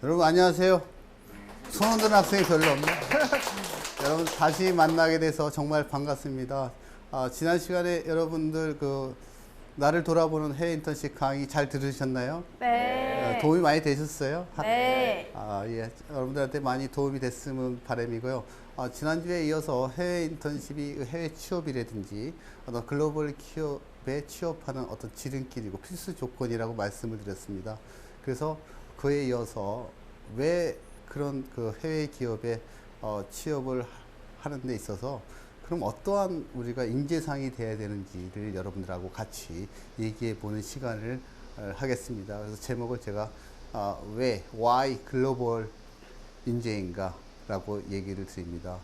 여러분 안녕하세요. 손 흔드는 학생이 별로 없네요. 여러분 다시 만나게 돼서 정말 반갑습니다. 지난 시간에 여러분들 나를 돌아보는 해외 인턴십 강의 잘 들으셨나요? 네. 도움이 많이 되셨어요? 네. 예. 여러분들한테 많이 도움이 됐으면 바람이고요. 지난주에 이어서 해외 인턴십이 해외 취업이라든지 어떤 글로벌 기업에 취업하는 어떤 지름길이고 필수 조건이라고 말씀을 드렸습니다. 그래서 그에 이어서 왜 그런 해외 기업에 취업을 하는 데 있어서 그럼 어떠한 우리가 인재상이 돼야 되는지를 여러분들하고 같이 얘기해 보는 시간을 하겠습니다. 그래서 제목을 제가 why 글로벌 인재인가 라고 얘기를 드립니다.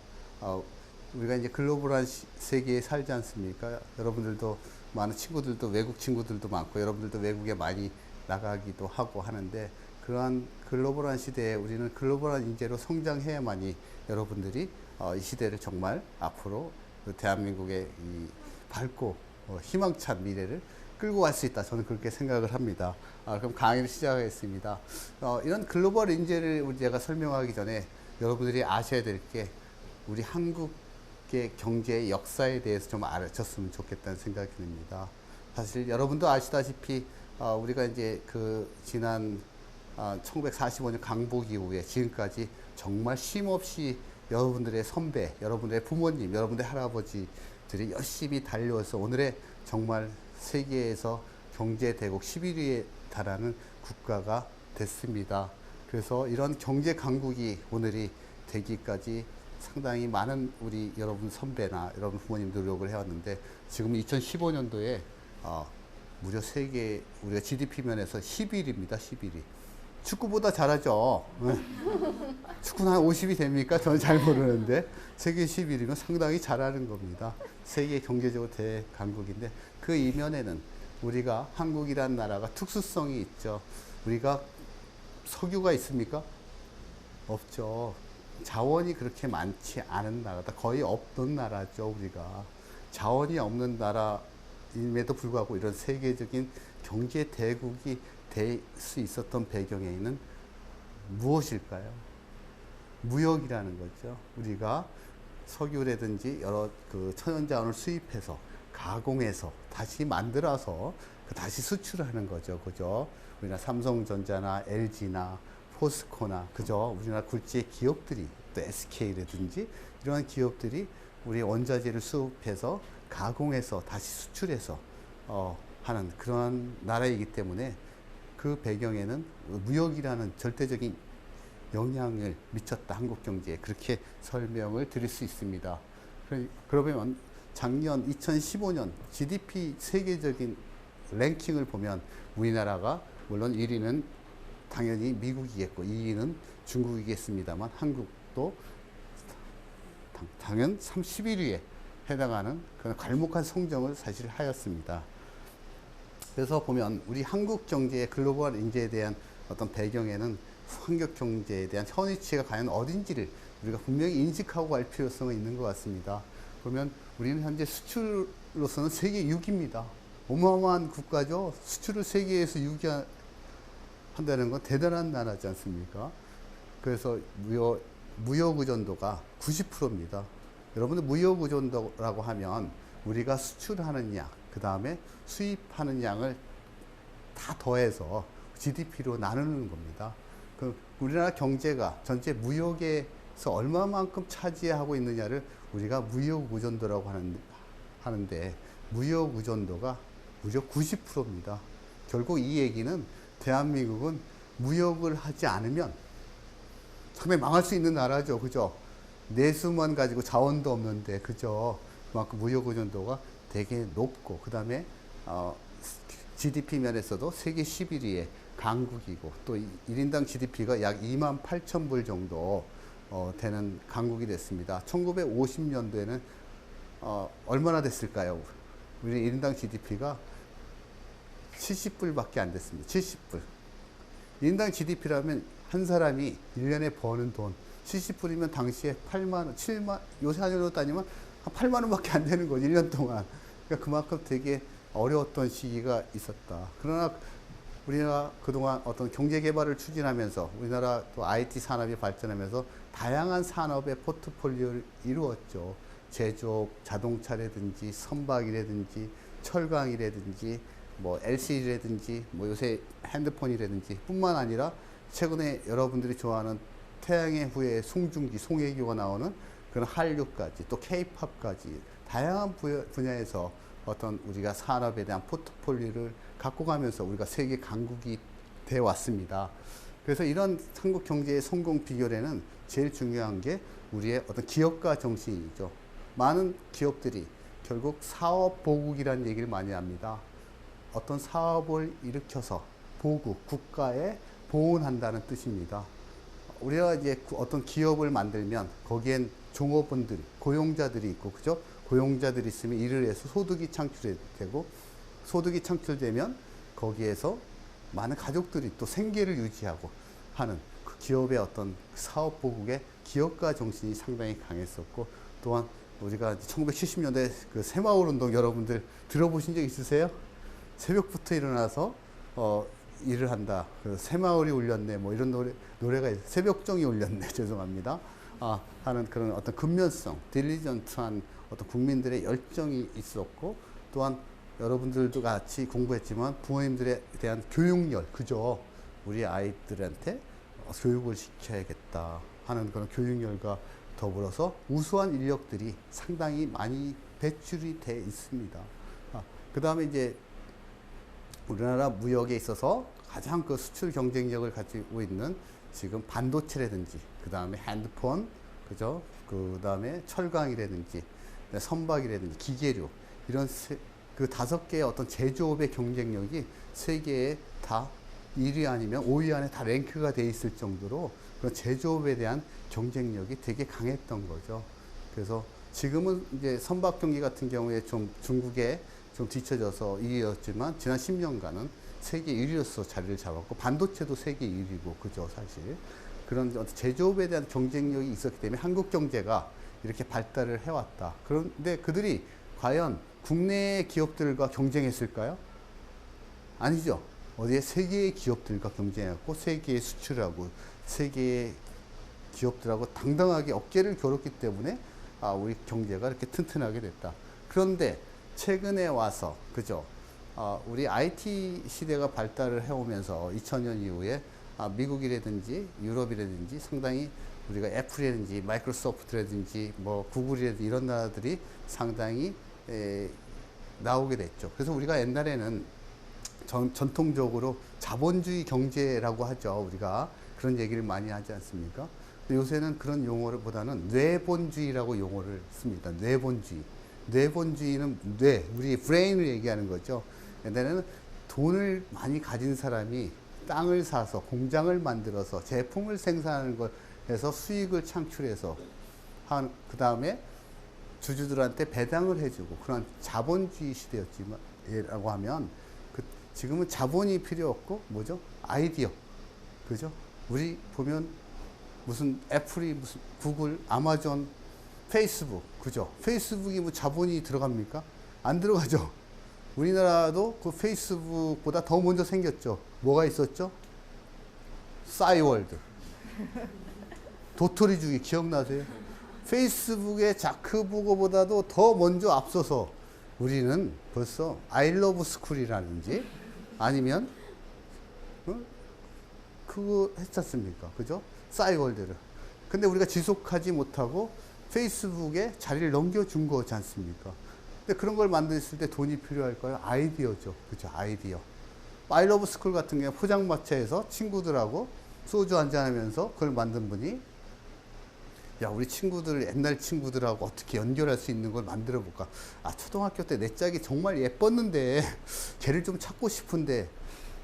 우리가 이제 글로벌한 세계에 살지 않습니까? 여러분들도 많은 친구들도 외국 친구들도 많고 여러분들도 외국에 많이 나가기도 하고 하는데 그러한 글로벌한 시대에 우리는 글로벌한 인재로 성장해야만이 여러분들이 이 시대를 정말 앞으로 대한민국의 이 밝고 희망찬 미래를 끌고 갈 수 있다. 저는 그렇게 생각을 합니다. 그럼 강의를 시작하겠습니다. 이런 글로벌 인재를 제가 설명하기 전에 여러분들이 아셔야 될 게 우리 한국의 경제의 역사에 대해서 좀 알아줬으면 좋겠다는 생각이 듭니다. 사실 여러분도 아시다시피 우리가 이제 지난 1945년 강복 이후에 지금까지 정말 쉼없이 여러분들의 선배, 여러분들의 부모님, 여러분들의 할아버지들이 열심히 달려서 오늘의 정말 세계에서 경제대국 11위에 달하는 국가가 됐습니다. 그래서 이런 경제 강국이 오늘이 되기까지 상당히 많은 우리 여러분 선배나 여러분 부모님 노력을 해왔는데 지금 2015년도에 무려 세계 우리가 GDP 면에서 11위입니다. 11위. 축구보다 잘하죠. 축구는 한 50이 됩니까? 저는 잘 모르는데 세계 11위면 상당히 잘하는 겁니다. 세계 경제적으로 대강국인데 그 이면에는 우리가 한국이라는 나라가 특수성이 있죠. 우리가 석유가 있습니까? 없죠. 자원이 그렇게 많지 않은 나라다. 거의 없던 나라죠. 우리가 자원이 없는 나라임에도 불구하고 이런 세계적인 경제 대국이 될 수 있었던 배경에는 무엇일까요? 무역이라는 거죠. 우리가 석유라든지 여러 천연자원을 수입해서 가공해서 다시 만들어서 다시 수출하는 거죠. 그죠? 우리나라 삼성전자나 LG나 포스코나 그죠? 우리나라 굴지의 기업들이 또 SK라든지 이러한 기업들이 우리 원자재를 수입해서 가공해서 다시 수출해서 하는 그러한 나라이기 때문에 그 배경에는 무역이라는 절대적인 영향을 미쳤다. 한국 경제에 그렇게 설명을 드릴 수 있습니다. 그러면 작년 2015년 GDP 세계적인 랭킹을 보면 우리나라가 물론 1위는 당연히 미국이겠고 2위는 중국이겠습니다만 한국도 당연 31위에 해당하는 그런 갈목한 성적을 사실 하였습니다. 그래서 보면 우리 한국 경제의 글로벌 인재에 대한 어떤 배경에는 한국 경제에 대한 현 위치가 과연 어딘지를 우리가 분명히 인식하고 갈 필요성이 있는 것 같습니다. 그러면 우리는 현재 수출로서는 세계 6위입니다. 어마어마한 국가죠. 수출을 세계에서 6위 한다는 건 대단한 나라지 않습니까? 그래서 무역 의존도가 90%입니다. 여러분들 무역 의존도라고 하면 우리가 수출하는 양, 그 다음에 수입하는 양을 다 더해서 GDP로 나누는 겁니다. 우리나라 경제가 전체 무역에서 얼마만큼 차지하고 있느냐를 우리가 무역 의존도라고 하는데 무역 의존도가 무려 90%입니다. 결국 이 얘기는 대한민국은 무역을 하지 않으면 상당히 망할 수 있는 나라죠. 그죠? 내수만 가지고 자원도 없는데, 그죠? 그만큼 무역 의존도가 되게 높고, 그 다음에, GDP 면에서도 세계 11위의 강국이고, 또 1인당 GDP가 약 28,000불 정도, 되는 강국이 됐습니다. 1950년도에는, 얼마나 됐을까요? 우리 1인당 GDP가 70불밖에 안 됐습니다. 70불. 1인당 GDP라면 한 사람이 1년에 버는 돈, 70불이면 당시에 8만원, 7만, 요새 한으로 따지면 한 8만원밖에 안 되는 거죠. 1년 동안. 그러니까 그만큼 되게 어려웠던 시기가 있었다. 그러나 우리나라 그동안 어떤 경제 개발을 추진하면서 우리나라 또 IT 산업이 발전하면서 다양한 산업의 포트폴리오를 이루었죠. 제조업, 자동차라든지 선박이라든지 철강이라든지 뭐 LCD라든지 뭐 요새 핸드폰이라든지 뿐만 아니라 최근에 여러분들이 좋아하는 태양의 후예 송중기, 송혜교가 나오는 그런 한류까지 또 K-팝까지 다양한 분야에서 어떤 우리가 산업에 대한 포트폴리오를 갖고 가면서 우리가 세계 강국이 돼 왔습니다. 그래서 이런 한국 경제의 성공 비결에는 제일 중요한 게 우리의 어떤 기업가 정신이죠. 많은 기업들이 결국 사업 보국이라는 얘기를 많이 합니다. 어떤 사업을 일으켜서 보국, 국가에 보훈한다는 뜻입니다. 우리가 이제 어떤 기업을 만들면 거기엔 종업원들, 고용자들이 있고, 그죠? 고용자들이 있으면 일을 해서 소득이 창출되고, 소득이 창출되면 거기에서 많은 가족들이 또 생계를 유지하고 하는 그 기업의 어떤 사업 보국의 기업가 정신이 상당히 강했었고, 또한 우리가 1970년대 그 새마을 운동 여러분들 들어보신 적 있으세요? 새벽부터 일어나서 일을 한다. 그 새마을이 울렸네. 뭐 이런 노래가 있어요. 새벽종이 울렸네. 죄송합니다. 하는 그런 어떤 근면성, 딜리전트한 어떤 국민들의 열정이 있었고, 또한 여러분들도 같이 공부했지만 부모님들에 대한 교육열, 그죠? 우리 아이들한테 교육을 시켜야겠다 하는 그런 교육열과 더불어서 우수한 인력들이 상당히 많이 배출이 돼 있습니다. 그 다음에 이제 우리나라 무역에 있어서 가장 그 수출 경쟁력을 가지고 있는 지금 반도체라든지, 그 다음에 핸드폰, 그죠? 그 다음에 철강이라든지, 선박이라든지, 기계류, 이런 그 5개의 어떤 제조업의 경쟁력이 세계에 다 1위 아니면 5위 안에 다 랭크가 돼 있을 정도로 그런 제조업에 대한 경쟁력이 되게 강했던 거죠. 그래서 지금은 이제 선박 경기 같은 경우에 좀 중국에 좀 뒤처져서 2위였지만 지난 10년간은 세계 1위로서 자리를 잡았고, 반도체도 세계 1위고, 그죠, 사실. 그런 제조업에 대한 경쟁력이 있었기 때문에 한국 경제가 이렇게 발달을 해왔다. 그런데 그들이 과연 국내 기업들과 경쟁했을까요? 아니죠. 어디에 세계의 기업들과 경쟁했고, 세계에 수출하고, 세계의 기업들하고 당당하게 어깨를 겨뤘기 때문에 우리 경제가 이렇게 튼튼하게 됐다. 그런데 최근에 와서, 그죠? 우리 IT 시대가 발달을 해오면서 2000년 이후에 미국이라든지 유럽이라든지 상당히 우리가 애플이라든지 마이크로소프트라든지 뭐 구글이라든지 이런 나라들이 상당히 나오게 됐죠. 그래서 우리가 옛날에는 전통적으로 자본주의 경제라고 하죠. 우리가 그런 얘기를 많이 하지 않습니까? 근데 요새는 그런 용어를 보다는 뇌본주의라고 용어를 씁니다. 뇌본주의. 뇌본주의는 뇌, 우리 브레인을 얘기하는 거죠. 옛날에는 돈을 많이 가진 사람이 땅을 사서 공장을 만들어서 제품을 생산하는 걸 해서 수익을 창출해서 그 다음에 주주들한테 배당을 해주고 그런 자본주의 시대였지만, 라고 하면 지금은 자본이 필요 없고 뭐죠? 아이디어, 그죠? 우리 보면 무슨 애플이 무슨 구글, 아마존, 페이스북, 그죠? 페이스북이 뭐 자본이 들어갑니까? 안 들어가죠. 우리나라도 그 페이스북보다 더 먼저 생겼죠. 뭐가 있었죠? 싸이월드. 도토리주기 기억나세요? 페이스북의 자크버거보다도 더 먼저 앞서서 우리는 벌써 아이러브 스쿨이라든지 아니면 그거 했지 않습니까? 그죠? 싸이월드를. 근데 우리가 지속하지 못하고 페이스북에 자리를 넘겨준 거지 않습니까? 근데 그런 걸 만들었을 때 돈이 필요할까요? 아이디어죠. 그죠? 아이디어. 아이러브 스쿨 같은 경우 포장마차에서 친구들하고 소주 한잔하면서 그걸 만든 분이, 야, 우리 친구들, 옛날 친구들하고 어떻게 연결할 수 있는 걸 만들어 볼까? 초등학교 때 내 짝이 정말 예뻤는데 걔를 좀 찾고 싶은데,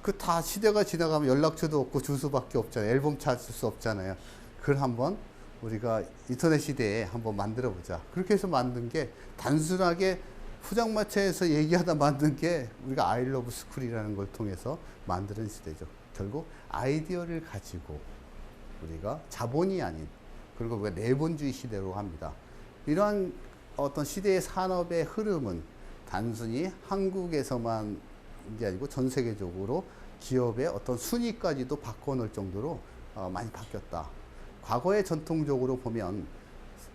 그 다 시대가 지나가면 연락처도 없고 주소밖에 없잖아요. 앨범 찾을 수 없잖아요. 그걸 한번 우리가 인터넷 시대에 한번 만들어 보자. 그렇게 해서 만든 게, 단순하게 포장마차에서 얘기하다 만든 게 우리가 아이러브 스쿨이라는 걸 통해서 만드는 시대죠. 결국 아이디어를 가지고 우리가 자본이 아닌, 그리고 우리가 내본주의 시대로 합니다. 이러한 어떤 시대의 산업의 흐름은 단순히 한국에서만 게 아니고 전 세계적으로 기업의 어떤 순위까지도 바꿔놓을 정도로 많이 바뀌었다. 과거에 전통적으로 보면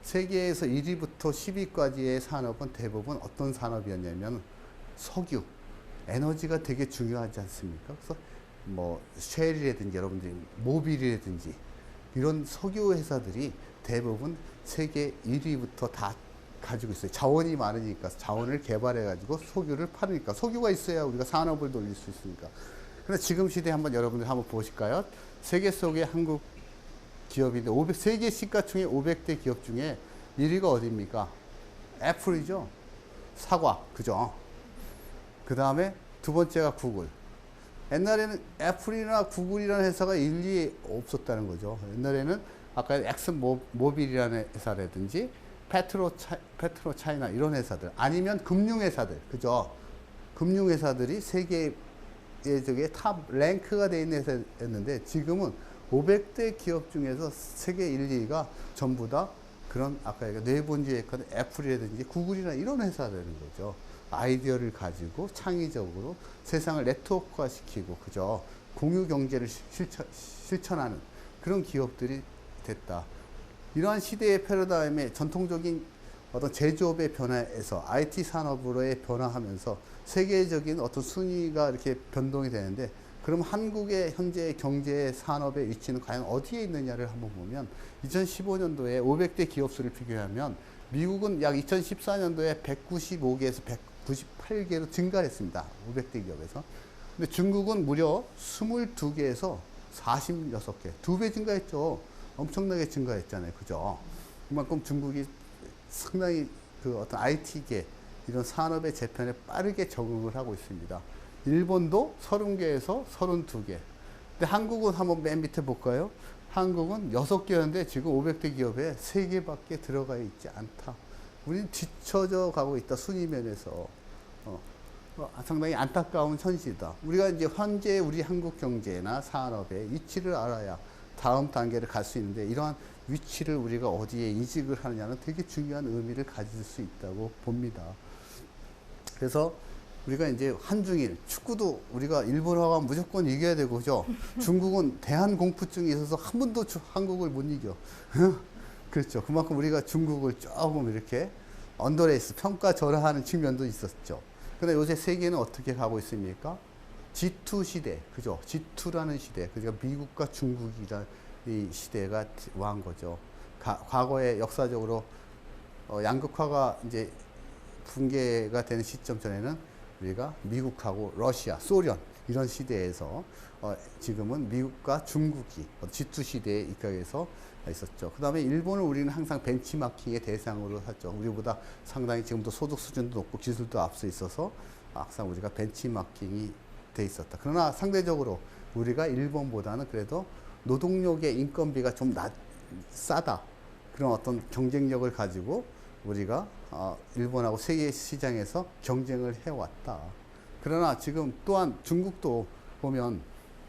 세계에서 1위부터 10위까지의 산업은 대부분 어떤 산업이었냐면 석유, 에너지가 되게 중요하지 않습니까? 그래서 뭐 쉘이라든지 여러분들이 모빌이라든지 이런 석유 회사들이 대부분 세계 1위부터 다 가지고 있어요. 자원이 많으니까 자원을 개발해 가지고 석유를 파니까 석유가 있어야 우리가 산업을 돌릴 수 있으니까. 그런데 지금 시대에 한번 여러분들 한번 보실까요? 세계 속의 한국 기업인데 세계 시가총액 500대 기업 중에 1위가 어디입니까? 애플이죠. 사과, 그죠? 그 다음에 두 번째가 구글. 옛날에는 애플이나 구글이라는 회사가 1, 2에 없었다는 거죠. 옛날에는 아까 엑슨모빌이라는 회사라든지 페트로 차이나 이런 회사들 아니면 금융회사들, 그죠? 금융회사들이 세계의 저게 탑 랭크가 되어 있는 회사였는데 지금은 500대 기업 중에서 세계 1, 2위가 전부 다 그런 아까 뇌본주의 애플이라든지 구글이나 이런 회사라는 거죠. 아이디어를 가지고 창의적으로 세상을 네트워크화 시키고 그죠? 공유 경제를 실천하는 그런 기업들이 됐다. 이러한 시대의 패러다임에 전통적인 어떤 제조업의 변화에서 IT 산업으로의 변화하면서 세계적인 어떤 순위가 이렇게 변동이 되는데 그럼 한국의 현재 경제 산업의 위치는 과연 어디에 있느냐를 한번 보면 2015년도에 500대 기업 수를 비교하면 미국은 약 2014년도에 195개에서 198개로 증가했습니다. 500대 기업에서. 근데 중국은 무려 22개에서 46개. 2배 증가했죠. 엄청나게 증가했잖아요. 그죠? 그만큼 중국이 상당히 그 어떤 IT계 이런 산업의 재편에 빠르게 적응을 하고 있습니다. 일본도 30개에서 32개. 근데 한국은 한번 맨 밑에 볼까요? 한국은 6개였는데 지금 500대 기업에 3개밖에 들어가 있지 않다. 우리는 뒤처져 가고 있다. 순위 면에서. 상당히 안타까운 현실이다. 우리가 이제 현재 우리 한국 경제나 산업의 위치를 알아야 다음 단계를 갈 수 있는데 이러한 위치를 우리가 어디에 이직을 하느냐는 되게 중요한 의미를 가질 수 있다고 봅니다. 그래서 우리가 이제 한중일 축구도 우리가 일본하고 하면 무조건 이겨야 되고 그죠? 중국은 대한공포증이 있어서 한 번도 한국을 못 이겨. 그렇죠. 그만큼 우리가 중국을 조금 이렇게 언더레이스 평가절하하는 측면도 있었죠. 근데 요새 세계는 어떻게 가고 있습니까? G2 시대, 그죠? G2라는 시대, 그러니까 미국과 중국이라는 이 시대가 와한 거죠. 과거에 역사적으로 양극화가 이제 붕괴가 되는 시점 전에는 우리가 미국하고 러시아, 소련 이런 시대에서 지금은 미국과 중국이 G2 시대에 입각해서 있었죠. 그 다음에 일본을 우리는 항상 벤치마킹의 대상으로 했죠. 우리보다 상당히 지금도 소득 수준도 높고 기술도 앞서 있어서 항상 우리가 벤치마킹이 돼 있었다. 그러나 상대적으로 우리가 일본보다는 그래도 노동력의 인건비가 좀 싸다. 그런 어떤 경쟁력을 가지고 우리가 일본하고 세계 시장에서 경쟁을 해왔다. 그러나 지금 또한 중국도 보면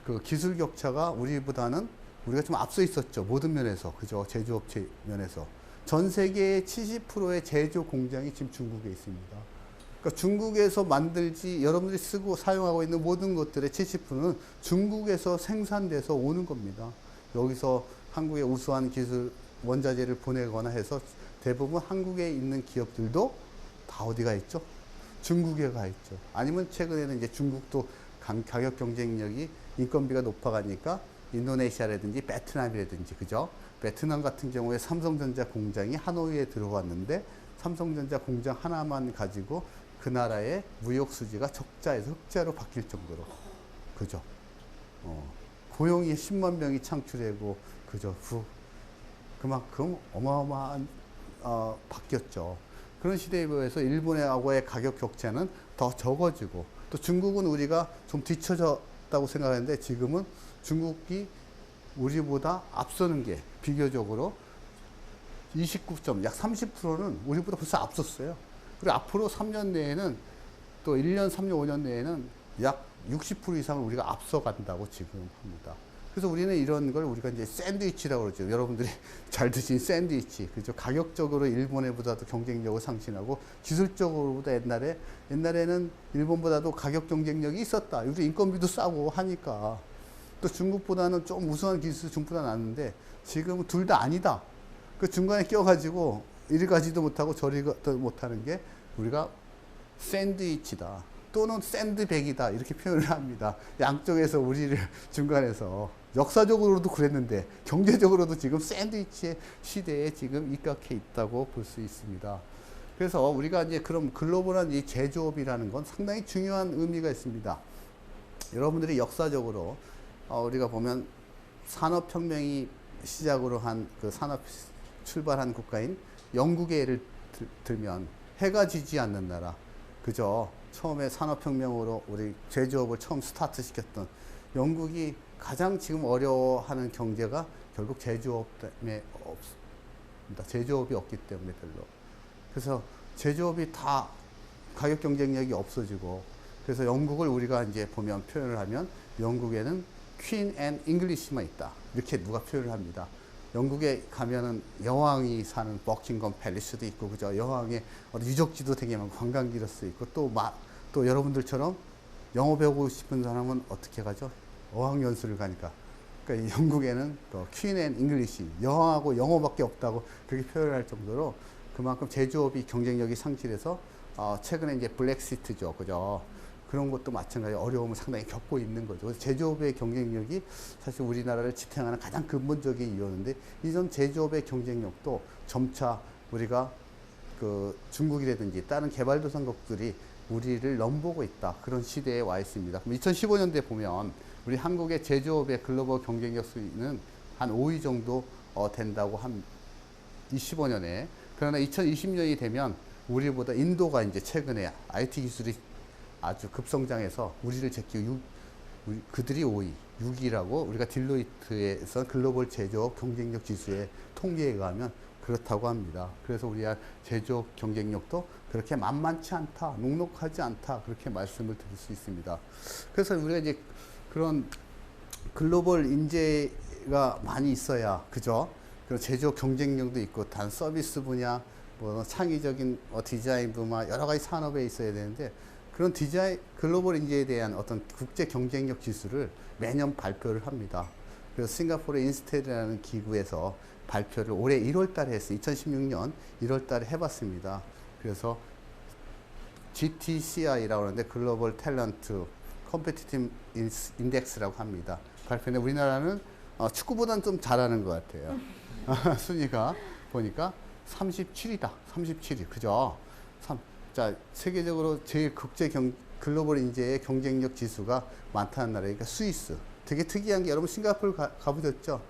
그 기술 격차가 우리보다는 우리가 좀 앞서 있었죠. 모든 면에서. 그죠? 제조업체 면에서. 전 세계의 70%의 제조 공장이 지금 중국에 있습니다. 그러니까 중국에서 만들지 여러분들이 쓰고 사용하고 있는 모든 것들의 70%는 중국에서 생산돼서 오는 겁니다. 여기서 한국의 우수한 기술 원자재를 보내거나 해서 대부분 한국에 있는 기업들도 다 어디가 있죠? 중국에 가 있죠. 아니면 최근에는 이제 중국도 가격 경쟁력이 인건비가 높아가니까 인도네시아라든지 베트남이라든지 그죠? 베트남 같은 경우에 삼성전자 공장이 하노이에 들어왔는데 삼성전자 공장 하나만 가지고 그 나라의 무역 수지가 적자에서 흑자로 바뀔 정도로 그죠? 고용이 10만 명이 창출되고 그죠? 그만큼 어마어마한 바뀌었죠. 그런 시대에 비해서 일본하고의 가격 격차는 더 적어지고 또 중국은 우리가 좀 뒤처졌다고 생각하는데 지금은 중국이 우리보다 앞서는 게 비교적으로 29점, 약 30%는 우리보다 벌써 앞섰어요. 그리고 앞으로 3년 내에는 또 1년, 3년, 5년 내에는 약 60% 이상을 우리가 앞서간다고 지금 합니다. 그래서 우리는 이런 걸 우리가 이제 샌드위치라고 그러죠. 여러분들이 잘 드신 샌드위치. 그죠? 가격적으로 일본보다도 경쟁력을 상실하고 기술적으로보다 옛날에는 일본보다도 가격 경쟁력이 있었다. 우리 인건비도 싸고 하니까. 또 중국보다는 좀 우수한 기술 중국보다 낫는데 지금은 둘 다 아니다. 그 중간에 껴가지고 이리 가지도 못하고 저리 가도 못하는 게 우리가 샌드위치다. 또는 샌드백이다. 이렇게 표현을 합니다. 양쪽에서 우리를 중간에서 역사적으로도 그랬는데 경제적으로도 지금 샌드위치의 시대에 지금 입각해 있다고 볼 수 있습니다. 그래서 우리가 이제 그럼 글로벌한 이 제조업이라는 건 상당히 중요한 의미가 있습니다. 여러분들이 역사적으로 우리가 보면 산업혁명이 시작으로 한 그 산업 출발한 국가인 영국의 예를 들면 해가 지지 않는 나라. 그죠? 처음에 산업혁명으로 우리 제조업을 처음 스타트 시켰던 영국이 가장 지금 어려워하는 경제가 결국 제조업 때문에 없습니다. 제조업이 없기 때문에 별로. 그래서 제조업이 다 가격 경쟁력이 없어지고 그래서 영국을 우리가 이제 보면 표현을 하면 영국에는 퀸 앤 잉글리시만 있다. 이렇게 누가 표현을 합니다. 영국에 가면은 여왕이 사는 버킹엄 팰리스도 있고, 그죠? 여왕의 유적지도 되게 많고, 관광지로서 있고, 또 여러분들처럼 영어 배우고 싶은 사람은 어떻게 가죠? 어학연수를 가니까. 그러니까 영국에는 퀸 앤 잉글리시, 여왕하고 영어밖에 없다고 그렇게 표현할 정도로 그만큼 제조업이 경쟁력이 상실해서 최근에 이제 블랙시트죠. 그죠? 그런 것도 마찬가지 어려움을 상당히 겪고 있는 거죠. 제조업의 경쟁력이 사실 우리나라를 지탱하는 가장 근본적인 이유인데 이전 제조업의 경쟁력도 점차 우리가 그 중국이라든지 다른 개발도상국들이 우리를 넘보고 있다. 그런 시대에 와 있습니다. 그럼 2015년도에 보면 우리 한국의 제조업의 글로벌 경쟁력 수위는 한 5위 정도 된다고 한 25년에. 그러나 2020년이 되면 우리보다 인도가 이제 최근에 IT 기술이 아주 급성장해서 우리를 제끼고 그들이 5위, 6위라고 우리가 딜로이트에서 글로벌 제조업 경쟁력 지수의 통계에 의하면 그렇다고 합니다. 그래서 우리의 제조업 경쟁력도 그렇게 만만치 않다, 녹록하지 않다 그렇게 말씀을 드릴 수 있습니다. 그래서 우리가 이제 그런 글로벌 인재가 많이 있어야 그죠? 그런 제조업 경쟁력도 있고 단 서비스 분야, 뭐 창의적인 디자인 분야 여러 가지 산업에 있어야 되는데. 그런 글로벌 인재에 대한 어떤 국제 경쟁력 지수를 매년 발표를 합니다. 그래서 싱가포르 인스텔이라는 기구에서 발표를 올해 1월 달에 했어요. 2016년 1월 달에 해봤습니다. 그래서 GTCI라고 하는데 글로벌 탤런트 컴피티티브 인덱스라고 합니다. 발표인데 우리나라는 축구보다는 좀 잘하는 것 같아요. 순위가 보니까 37위다. 37위. 그죠? 자, 세계적으로 제일 글로벌 인재의 경쟁력 지수가 많다는 나라니까 스위스. 되게 특이한 게 여러분 싱가포르 가보셨죠?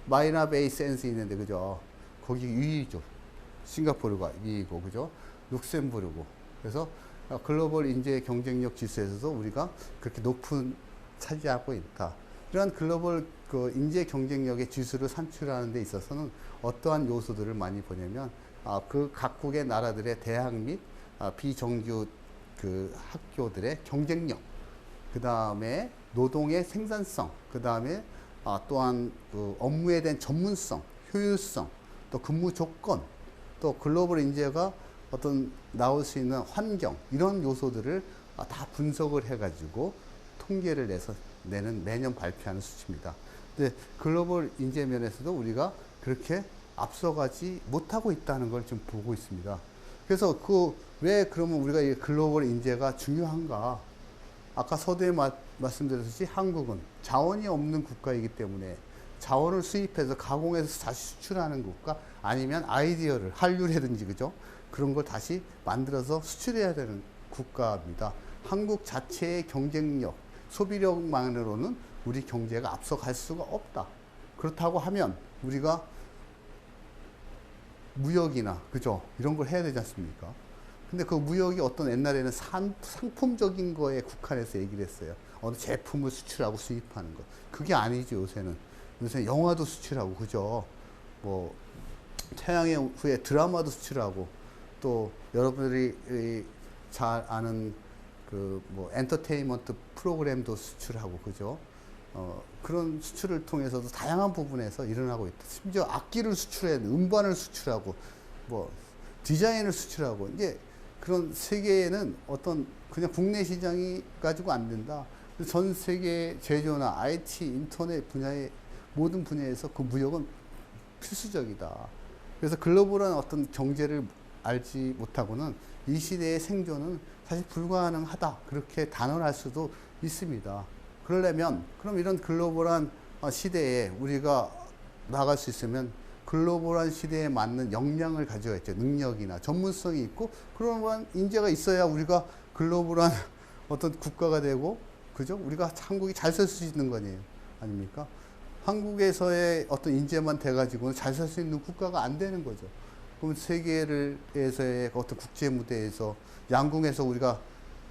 마이나 베이 샌즈 있는데 그죠? 거기 위죠. 싱가포르가 위이고 그죠? 룩셈부르고. 그래서 글로벌 인재 경쟁력 지수에서도 우리가 그렇게 높은 차지하고 있다. 이러한 글로벌 그 인재 경쟁력의 지수를 산출하는 데 있어서는 어떠한 요소들을 많이 보냐면 그 각국의 나라들의 대학 및 비정규 그 학교들의 경쟁력, 그 다음에 노동의 생산성, 그 다음에 또한 그 업무에 대한 전문성, 효율성, 또 근무 조건, 또 글로벌 인재가 어떤 나올 수 있는 환경 이런 요소들을 다 분석을 해가지고 통계를 내는 매년 발표하는 수치입니다. 근데 글로벌 인재 면에서도 우리가 그렇게 앞서가지 못하고 있다는 걸 지금 보고 있습니다. 그래서 왜 그러면 우리가 이 글로벌 인재가 중요한가? 아까 서두에 말씀드렸듯이 한국은 자원이 없는 국가이기 때문에 자원을 수입해서 가공해서 다시 수출하는 국가 아니면 아이디어를 한류라든지 그죠? 그런 걸 다시 만들어서 수출해야 되는 국가입니다. 한국 자체의 경쟁력, 소비력만으로는 우리 경제가 앞서갈 수가 없다. 그렇다고 하면 우리가 무역이나 그죠? 이런 걸 해야 되지 않습니까? 근데 그 무역이 어떤 옛날에는 상품적인 거에 국한해서 얘기를 했어요. 어느 제품을 수출하고 수입하는 것. 그게 아니죠, 요새는. 요새 영화도 수출하고, 그죠? 뭐, 태양의 후예 드라마도 수출하고, 또 여러분들이 잘 아는 그 뭐 엔터테인먼트 프로그램도 수출하고, 그죠? 그런 수출을 통해서도 다양한 부분에서 일어나고 있다. 심지어 악기를 수출해, 음반을 수출하고, 뭐, 디자인을 수출하고, 이제 그런 세계에는 어떤 그냥 국내 시장이 가지고 안 된다. 전 세계 제조나 IT, 인터넷 분야의 모든 분야에서 그 무역은 필수적이다. 그래서 글로벌한 어떤 경제를 알지 못하고는 이 시대의 생존은 사실 불가능하다. 그렇게 단언할 수도 있습니다. 그러려면 그럼 이런 글로벌한 시대에 우리가 나갈 수 있으면 글로벌한 시대에 맞는 역량을 가져야 있죠. 능력이나 전문성이 있고 그런 인재가 있어야 우리가 글로벌한 어떤 국가가 되고 그죠? 우리가 한국이 잘 살 수 있는 거 아닙니까? 한국에서의 어떤 인재만 돼가지고는 잘 살 수 있는 국가가 안 되는 거죠. 그럼 세계에서의 어떤 국제 무대에서 양궁에서 우리가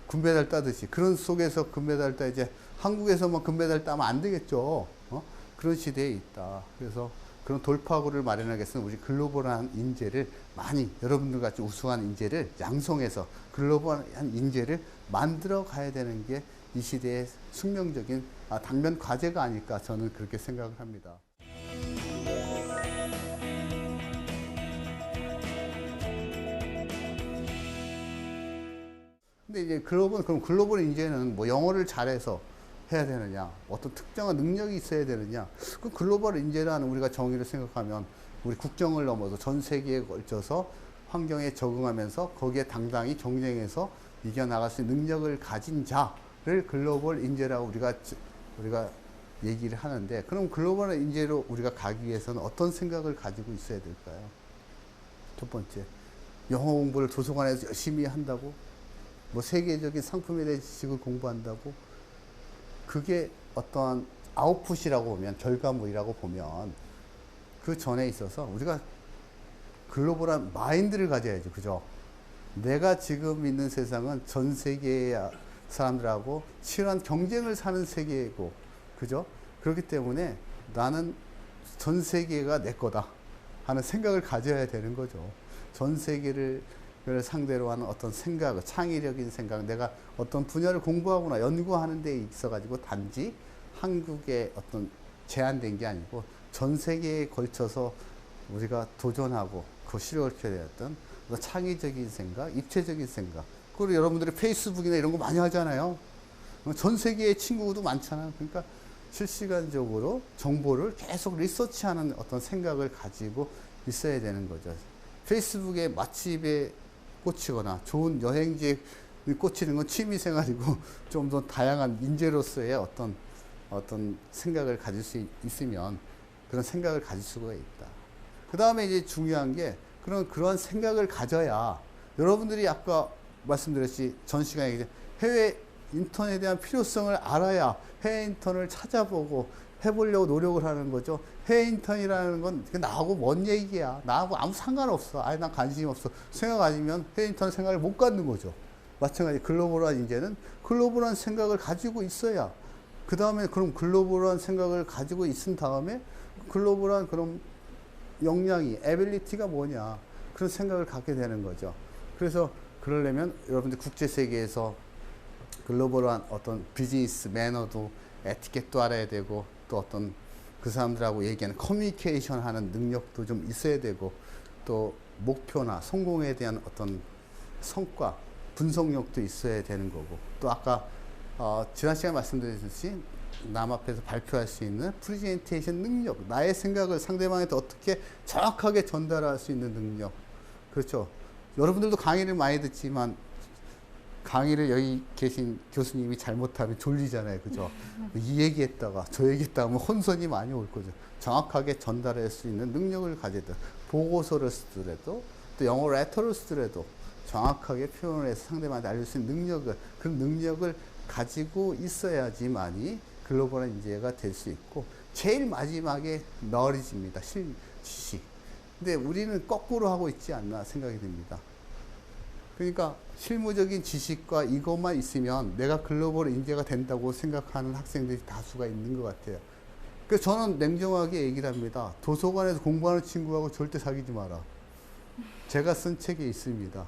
금메달 따듯이 그런 속에서 금메달 따 이제 한국에서만 금메달 따면 안 되겠죠. 그런 시대에 있다. 그래서 그런 돌파구를 마련하겠으면 우리 글로벌한 인재를 많이 여러분들 같이 우수한 인재를 양성해서 글로벌한 인재를 만들어 가야 되는 게 이 시대의 숙명적인 당면 과제가 아닐까 저는 그렇게 생각을 합니다. 근데 이제 그럼 글로벌 인재는 뭐 영어를 잘해서 해야 되느냐, 어떤 특정한 능력이 있어야 되느냐. 그 글로벌 인재라는 우리가 정의를 생각하면 우리 국정을 넘어서 전 세계에 걸쳐서 환경에 적응하면서 거기에 당당히 경쟁해서 이겨나갈 수 있는 능력을 가진 자를 글로벌 인재라고 우리가 얘기를 하는데, 그럼 글로벌 인재로 우리가 가기 위해서는 어떤 생각을 가지고 있어야 될까요? 첫 번째, 영어 공부를 도서관에서 열심히 한다고? 뭐 세계적인 상품에 대해 지식을 공부한다고? 그게 어떠한 아웃풋이라고 보면, 결과물이라고 보면 그 전에 있어서 우리가 글로벌한 마인드를 가져야죠. 그죠? 내가 지금 있는 세상은 전 세계의 사람들하고 치열한 경쟁을 사는 세계이고, 그죠? 그렇기 때문에 나는 전 세계가 내 거다 하는 생각을 가져야 되는 거죠. 전 세계를 상대로 하는 어떤 생각, 창의력인 생각, 내가 어떤 분야를 공부하거나 연구하는 데 있어가지고 단지 한국에 어떤 제한된 게 아니고 전 세계에 걸쳐서 우리가 도전하고 그 실현시켜야 되었던 창의적인 생각, 입체적인 생각. 그리고 여러분들이 페이스북이나 이런 거 많이 하잖아요. 전 세계의 친구도 많잖아요. 그러니까 실시간적으로 정보를 계속 리서치하는 어떤 생각을 가지고 있어야 되는 거죠. 페이스북에 맛집에 꽂히거나 좋은 여행지에 꽂히는 건 취미생활이고 좀 더 다양한 인재로서의 어떤 생각을 가질 수 있으면 그런 생각을 가질 수가 있다. 그 다음에 이제 중요한 게 그런 생각을 가져야 여러분들이 아까 말씀드렸지 전 시간에 해외 인턴에 대한 필요성을 알아야 해외 인턴을 찾아보고 해보려고 노력을 하는 거죠. 해외 인턴이라는 건 나하고 뭔 얘기야. 나하고 아무 상관없어. 아예 난 관심이 없어. 생각 아니면 해외 인턴 생각을 못 갖는 거죠. 마찬가지 글로벌한 인재는 글로벌한 생각을 가지고 있어야 그 다음에 그럼 글로벌한 생각을 가지고 있은 다음에 글로벌한 그런 역량이 에빌리티가 뭐냐 그런 생각을 갖게 되는 거죠. 그래서 그러려면 여러분들 국제 세계에서 글로벌한 어떤 비즈니스 매너도 에티켓도 알아야 되고 또 어떤 그 사람들하고 얘기하는 커뮤니케이션 하는 능력도 좀 있어야 되고 또 목표나 성공에 대한 어떤 성과 분석력도 있어야 되는 거고 또 아까 지난 시간에 말씀드렸듯이 남 앞에서 발표할 수 있는 프레젠테이션 능력, 나의 생각을 상대방한테 어떻게 정확하게 전달할 수 있는 능력. 그렇죠. 여러분들도 강의를 많이 듣지만 강의를 여기 계신 교수님이 잘못하면 졸리잖아요. 그죠? 이 얘기했다가 저 얘기했다가 하면 혼선이 많이 올 거죠. 정확하게 전달할 수 있는 능력을 가지든 보고서를 쓰더라도 또 영어 레터를 쓰더라도 정확하게 표현을 해서 상대방한테 알릴 수 있는 능력을 그런 능력을 가지고 있어야지만이 글로벌한 인재가 될 수 있고 제일 마지막에 너리지입니다. 지식. 근데 우리는 거꾸로 하고 있지 않나 생각이 듭니다. 그러니까 실무적인 지식과 이것만 있으면 내가 글로벌 인재가 된다고 생각하는 학생들이 다수가 있는 것 같아요. 그래서 저는 냉정하게 얘기를 합니다. 도서관에서 공부하는 친구하고 절대 사귀지 마라. 제가 쓴 책에 있습니다.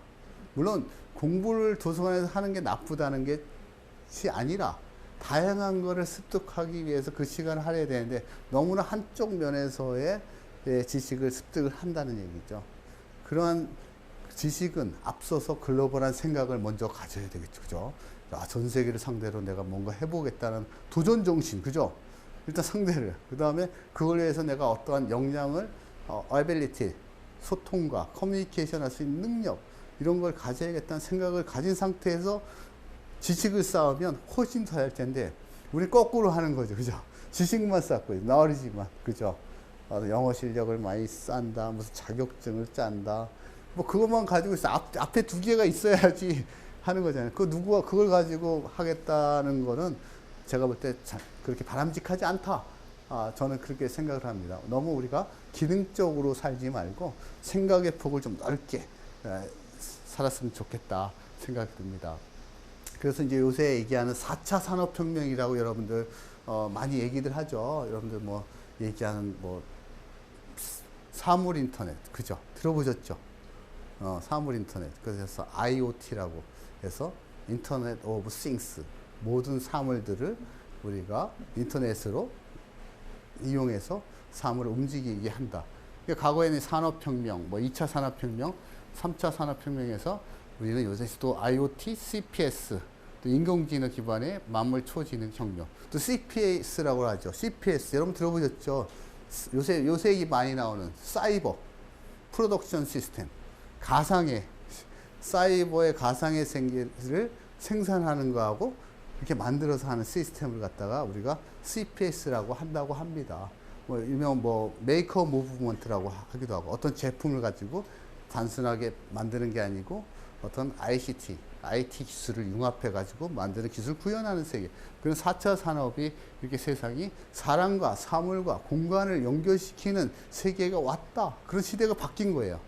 물론 공부를 도서관에서 하는 게 나쁘다는 것이 아니라 다양한 거를 습득하기 위해서 그 시간을 할애해야 되는데 너무나 한쪽 면에서의 지식을 습득을 한다는 얘기죠. 그러한 지식은 앞서서 글로벌한 생각을 먼저 가져야 되겠죠. 그죠? 야, 전 세계를 상대로 내가 뭔가 해보겠다는 도전 정신. 그죠? 일단 상대를. 그 다음에 그걸 위해서 내가 어떠한 역량을, ability, 소통과 커뮤니케이션 할 수 있는 능력, 이런 걸 가져야겠다는 생각을 가진 상태에서 지식을 쌓으면 훨씬 더 할 텐데, 우리 거꾸로 하는 거죠. 그죠? 지식만 쌓고, knowledge만. 그죠? 영어 실력을 많이 쌓는다, 무슨 자격증을 짠다. 뭐 그것만 가지고 있어. 앞에 두 개가 있어야지 하는 거잖아요. 그 누구가 그걸 가지고 하겠다는 거는 제가 볼 때 그렇게 바람직하지 않다. 저는 그렇게 생각을 합니다. 너무 우리가 기능적으로 살지 말고 생각의 폭을 좀 넓게 살았으면 좋겠다 생각이 듭니다. 그래서 이제 요새 얘기하는 4차 산업혁명이라고 여러분들 많이 얘기들 하죠. 여러분들 뭐 얘기하는 뭐 사물 인터넷, 그죠? 들어보셨죠? 사물 인터넷. 그래서 IoT라고 해서 인터넷 오브 싱스, 모든 사물들을 우리가 인터넷으로 이용해서 사물을 움직이게 한다. 그러니까 과거에는 산업혁명, 뭐 2차 산업혁명, 3차 산업혁명에서 우리는 요새 또 IoT, CPS, 또 인공지능 기반의 만물 초지능 혁명, 또 CPS라고 하죠. CPS 여러분 들어보셨죠? 요새 얘기 많이 나오는 사이버 프로덕션 시스템, 가상의 사이버의 가상의 생계를 생산하는 거하고 이렇게 만들어서 하는 시스템을 갖다가 우리가 CPS라고 한다고 합니다. 뭐 일명 뭐 메이커 무브먼트라고 하기도 하고, 어떤 제품을 가지고 단순하게 만드는 게 아니고 어떤 IT 기술을 융합해 가지고 만드는 기술을 구현하는 세계. 그런 4차 산업이 이렇게 세상이 사람과 사물과 공간을 연결시키는 세계가 왔다. 그런 시대가 바뀐 거예요.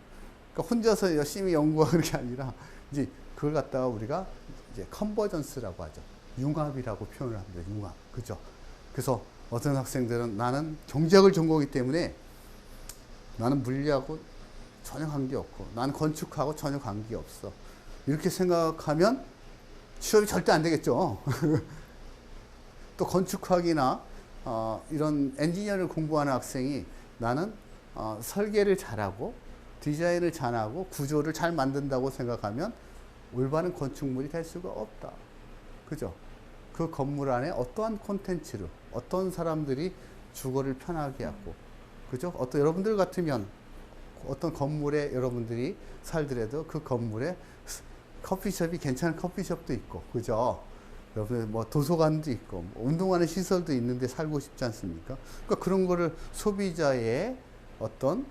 그러니까 혼자서 열심히 연구하는 게 아니라 이제 그걸 갖다가 우리가 이제 컨버전스라고 하죠. 융합이라고 표현을 합니다. 융합. 그죠? 그래서 어떤 학생들은 나는 경제학을 전공하기 때문에 나는 물리하고 전혀 관계없고 나는 건축하고 전혀 관계없어. 이렇게 생각하면 취업이 절대 안 되겠죠. 또 건축학이나 이런 엔지니어를 공부하는 학생이 나는 설계를 잘하고 디자인을 잘하고 구조를 잘 만든다고 생각하면 올바른 건축물이 될 수가 없다. 그죠? 그 건물 안에 어떠한 콘텐츠로 어떤 사람들이 주거를 편하게 하고, 그죠? 여러분들 같으면 어떤 건물에 여러분들이 살더라도 그 건물에 커피숍이 괜찮은 커피숍도 있고, 그죠? 여러분 뭐 도서관도 있고 뭐 운동하는 시설도 있는데 살고 싶지 않습니까? 그러니까 그런 거를 소비자의 어떤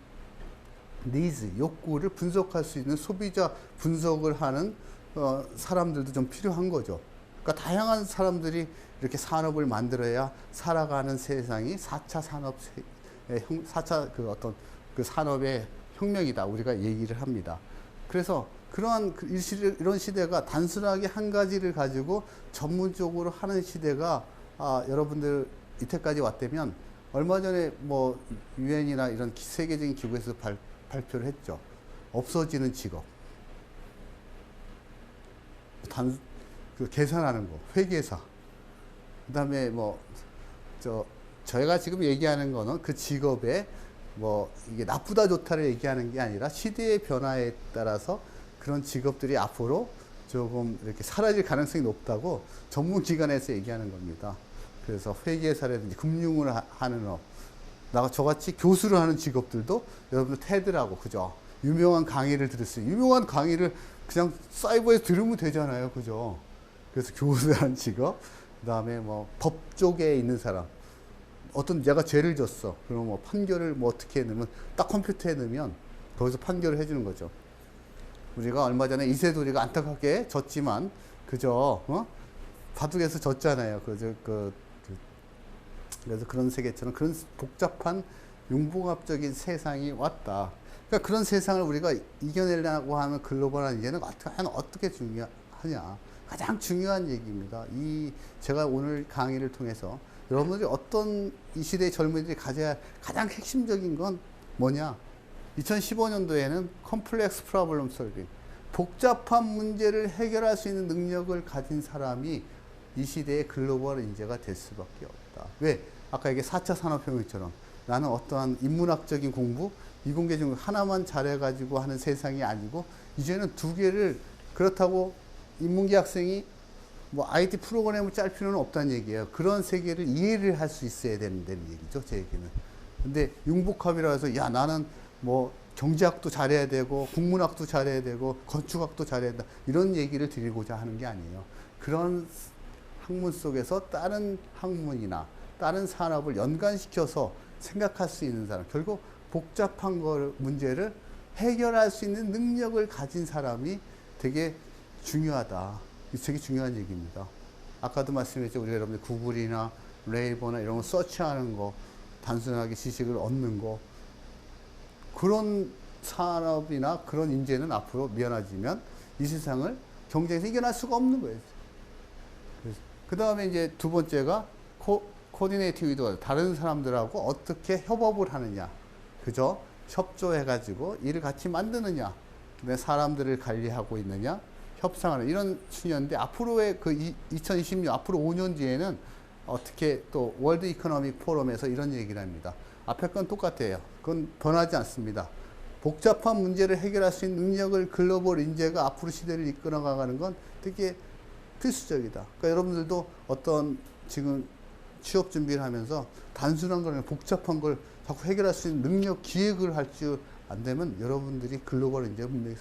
니즈, 욕구를 분석할 수 있는 소비자 분석을 하는 사람들도 좀 필요한 거죠. 그러니까 다양한 사람들이 이렇게 산업을 만들어야 살아가는 세상이 4차 산업, 4차 그 어떤 그 산업의 혁명이다. 우리가 얘기를 합니다. 그래서 그러한 이런 시대가 단순하게 한 가지를 가지고 전문적으로 하는 시대가 여러분들 이때까지 왔다면, 얼마 전에 뭐 유엔이나 이런 세계적인 기구에서 발표를 했죠. 없어지는 직업. 그 계산하는 거, 회계사. 그 다음에 뭐, 저희가 지금 얘기하는 거는 그 직업에 뭐, 이게 나쁘다 좋다를 얘기하는 게 아니라 시대의 변화에 따라서 그런 직업들이 앞으로 조금 이렇게 사라질 가능성이 높다고 전문기관에서 얘기하는 겁니다. 그래서 회계사라든지 금융을 하는 업, 저같이 교수를 하는 직업들도 여러분들 테드라고, 그죠? 유명한 강의를 들을 수 있어요. 유명한 강의를 그냥 사이버에서 들으면 되잖아요. 그죠? 그래서 교수라는 직업, 그 다음에 뭐 법 쪽에 있는 사람, 내가 죄를 졌어. 그럼 뭐 판결을 뭐 어떻게 넣으면, 딱 컴퓨터에 넣으면 거기서 판결을 해주는 거죠. 우리가 얼마 전에 이세돌이가 안타깝게 졌지만, 그죠? 바둑에서 졌잖아요. 그래서 그런 세계처럼 그런 복잡한 융복합적인 세상이 왔다. 그러니까 그런 세상을 우리가 이겨내려고 하는 글로벌한 이제는 어떻게 중요하냐. 가장 중요한 얘기입니다. 제가 오늘 강의를 통해서 여러분들이 어떤 이 시대의 젊은이들이 가져야 할 가장 핵심적인 건 뭐냐. 2015년도에는 컴플렉스 프로블럼 솔빙, 복잡한 문제를 해결할 수 있는 능력을 가진 사람이 이 시대의 글로벌 인재가 될 수밖에 없다. 왜? 아까 이게 4차 산업혁명처럼 나는 어떠한 인문학적인 공부, 이공계 중 하나만 잘해가지고 하는 세상이 아니고 이제는 두 개를 그렇다고 인문계 학생이 뭐 IT 프로그램을 짤 필요는 없다는 얘기예요. 그런 세계를 이해를 할 수 있어야 된다는 얘기죠, 제 얘기는. 근데 융복합이라 해서 야 나는 뭐 경제학도 잘해야 되고 국문학도 잘해야 되고 건축학도 잘해야 된다 이런 얘기를 드리고자 하는 게 아니에요. 그런 학문 속에서 다른 학문이나 다른 산업을 연관시켜서 생각할 수 있는 사람, 결국 복잡한 문제를 해결할 수 있는 능력을 가진 사람이 되게 중요하다. 되게 중요한 얘기입니다. 아까도 말씀했죠. 우리가 여러분들 구글이나 네이버나 이런 거 서치하는 거, 단순하게 지식을 얻는 거, 그런 산업이나 그런 인재는 앞으로 미안하지만 이 세상을 경쟁에서 이겨낼 수가 없는 거예요. 그 다음에 이제 두 번째가 코디네이티브, 다른 사람들하고 어떻게 협업을 하느냐. 그죠? 협조해가지고 일을 같이 만드느냐. 그다음에 사람들을 관리하고 있느냐. 협상하는 이런 순위인데 앞으로의 그 2020년, 앞으로 5년 뒤에는 어떻게 또 월드 이코노믹 포럼에서 이런 얘기를 합니다. 앞에 건 똑같아요. 그건 변하지 않습니다. 복잡한 문제를 해결할 수 있는 능력을 글로벌 인재가 앞으로 시대를 이끌어 가는 건 되게 필수적이다. 그러니까 여러분들도 어떤 지금 취업 준비를 하면서 단순한 거나 복잡한 걸 자꾸 해결할 수 있는 능력 기획을 할 줄 안 되면 여러분들이 글로벌 인재 분명히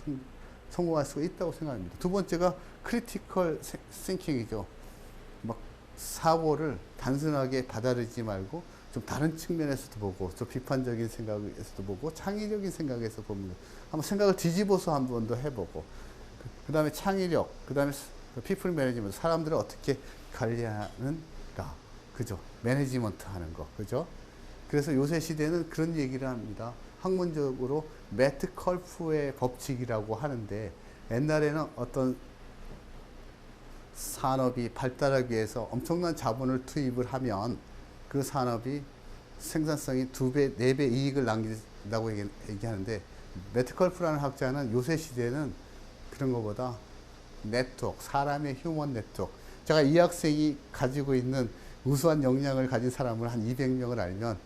성공할 수가 있다고 생각합니다. 두 번째가 크리티컬 싱킹이죠. 막 사고를 단순하게 받아들이지 말고 좀 다른 측면에서도 보고, 좀 비판적인 생각에서도 보고, 창의적인 생각에서 보면 한번 생각을 뒤집어서 한 번 더 해보고, 그 다음에 창의력, 그 다음에 피플 매니지먼트, 사람들을 어떻게 관리하는가, 그죠? 매니지먼트 하는 거, 그죠? 그래서 요새 시대는 그런 얘기를 합니다. 학문적으로 매트 컬프의 법칙이라고 하는데, 옛날에는 어떤 산업이 발달하기 위해서 엄청난 자본을 투입을 하면 그 산업이 생산성이 2배, 4배 이익을 남긴다고 얘기하는데, 매트 컬프라는 학자는 요새 시대는 그런 것보다 네트워크, 사람의 휴먼 네트워크. 제가 이 학생이 가지고 있는 우수한 역량을 가진 사람을 한 200명을 알면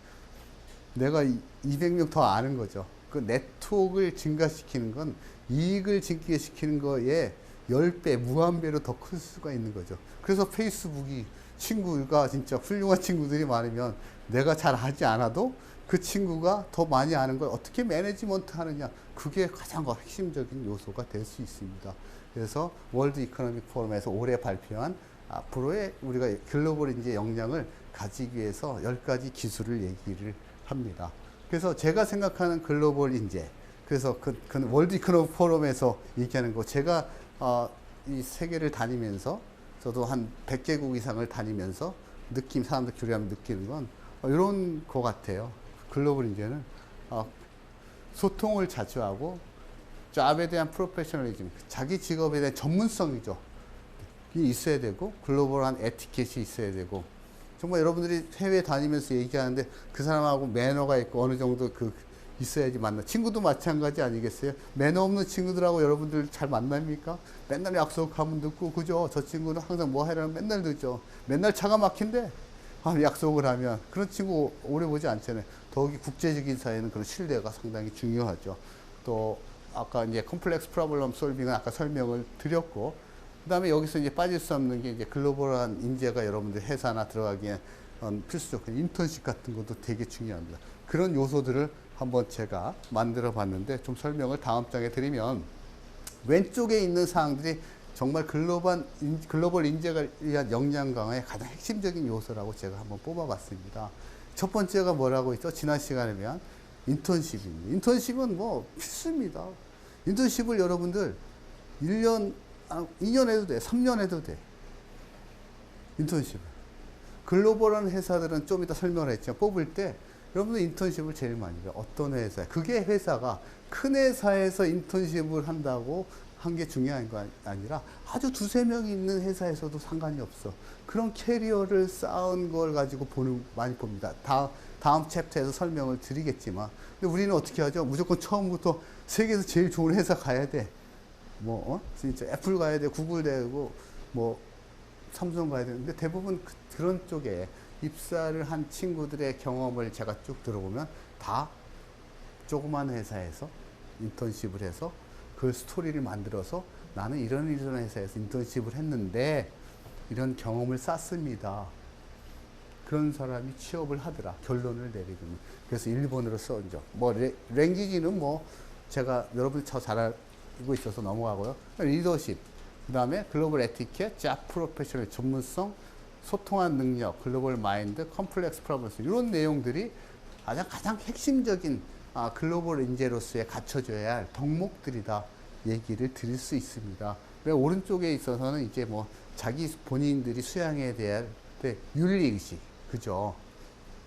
내가 200명 더 아는 거죠. 그 네트워크를 증가시키는 건 이익을 증가시키는 거에 10배, 무한배로 더 클 수가 있는 거죠. 그래서 페이스북이 친구가 진짜 훌륭한 친구들이 많으면 내가 잘 하지 않아도 그 친구가 더 많이 아는 걸 어떻게 매니지먼트 하느냐. 그게 가장 핵심적인 요소가 될 수 있습니다. 그래서 월드 이코노믹 포럼에서 올해 발표한 앞으로의 우리가 글로벌 인재 역량을 가지기 위해서 10가지 기술을 얘기를 합니다. 그래서 제가 생각하는 글로벌 인재, 그래서 그 월드 이코노믹 포럼에서 얘기하는 거, 제가 이 세계를 다니면서 저도 한 100개국 이상을 다니면서 사람들 교류하면 느끼는 건 이런 거 같아요. 글로벌 인재는 소통을 자주 하고, 잡에 대한 프로페셔널리즘, 자기 직업에 대한 전문성이죠. 이 있어야 되고, 글로벌한 에티켓이 있어야 되고, 정말 여러분들이 해외 다니면서 얘기하는데 그 사람하고 매너가 있고 어느 정도 있어야지 만나. 친구도 마찬가지 아니겠어요? 매너 없는 친구들하고 여러분들 잘 만납니까? 맨날 약속하면 늦고, 그죠? 저 친구는 항상 뭐 하려면 맨날 늦죠. 맨날 차가 막힌대. 약속을 하면. 그런 친구 오래 보지 않잖아요. 더욱이 국제적인 사회는 그런 신뢰가 상당히 중요하죠. 또, 아까 이제 컴플렉스 프로블럼 솔빙은 아까 설명을 드렸고, 그 다음에 여기서 이제 빠질 수 없는 게 이제 글로벌한 인재가 여러분들 회사나 들어가기에 필수 조건, 인턴십 같은 것도 되게 중요합니다. 그런 요소들을 한번 제가 만들어 봤는데 좀 설명을 다음 장에 드리면, 왼쪽에 있는 사항들이 정말 글로벌 인재가 위한 역량 강화의 가장 핵심적인 요소라고 제가 한번 뽑아 봤습니다. 첫 번째가 뭐라고 했죠? 지난 시간에 배운 인턴십입니다. 인턴십은 뭐 필수입니다. 인턴십을 여러분들 1년, 2년 해도 돼. 3년 해도 돼. 인턴십을. 글로벌한 회사들은 좀 이따 설명을 했지만 뽑을 때 여러분들 인턴십을 제일 많이 해요. 어떤 회사에. 그게 회사가 큰 회사에서 인턴십을 한다고 한 게 중요한 거 아니라 아주 2-3명이 있는 회사에서도 상관이 없어. 그런 캐리어를 쌓은 걸 가지고 많이 봅니다. 다음 챕터에서 설명을 드리겠지만. 근데 우리는 어떻게 하죠? 무조건 처음부터 세계에서 제일 좋은 회사 가야 돼. 진짜 애플 가야 돼, 구글 되고, 삼성 가야 되는데 대부분 그런 쪽에 입사를 한 친구들의 경험을 제가 쭉 들어보면 다 조그만 회사에서 인턴십을 해서 그 스토리를 만들어서 나는 이런 회사에서 인턴십을 했는데 이런 경험을 쌓습니다. 그런 사람이 취업을 하더라. 결론을 내리고는. 그래서 일본어로 써죠. 뭐 랭귀지는 뭐 제가 여러분이 잘 알고 있어서 넘어가고요. 리더십, 그 다음에 글로벌 에티켓, 잡 프로페셔널 전문성, 소통한 능력, 글로벌 마인드, 컴플렉스 프로블럼 이런 내용들이 가장 핵심적인 글로벌 인재로서의 갖춰줘야 할 덕목들이다 얘기를 드릴 수 있습니다. 오른쪽에 있어서는 이제 뭐 자기 본인들이 수양해야 될 윤리의식, 그죠?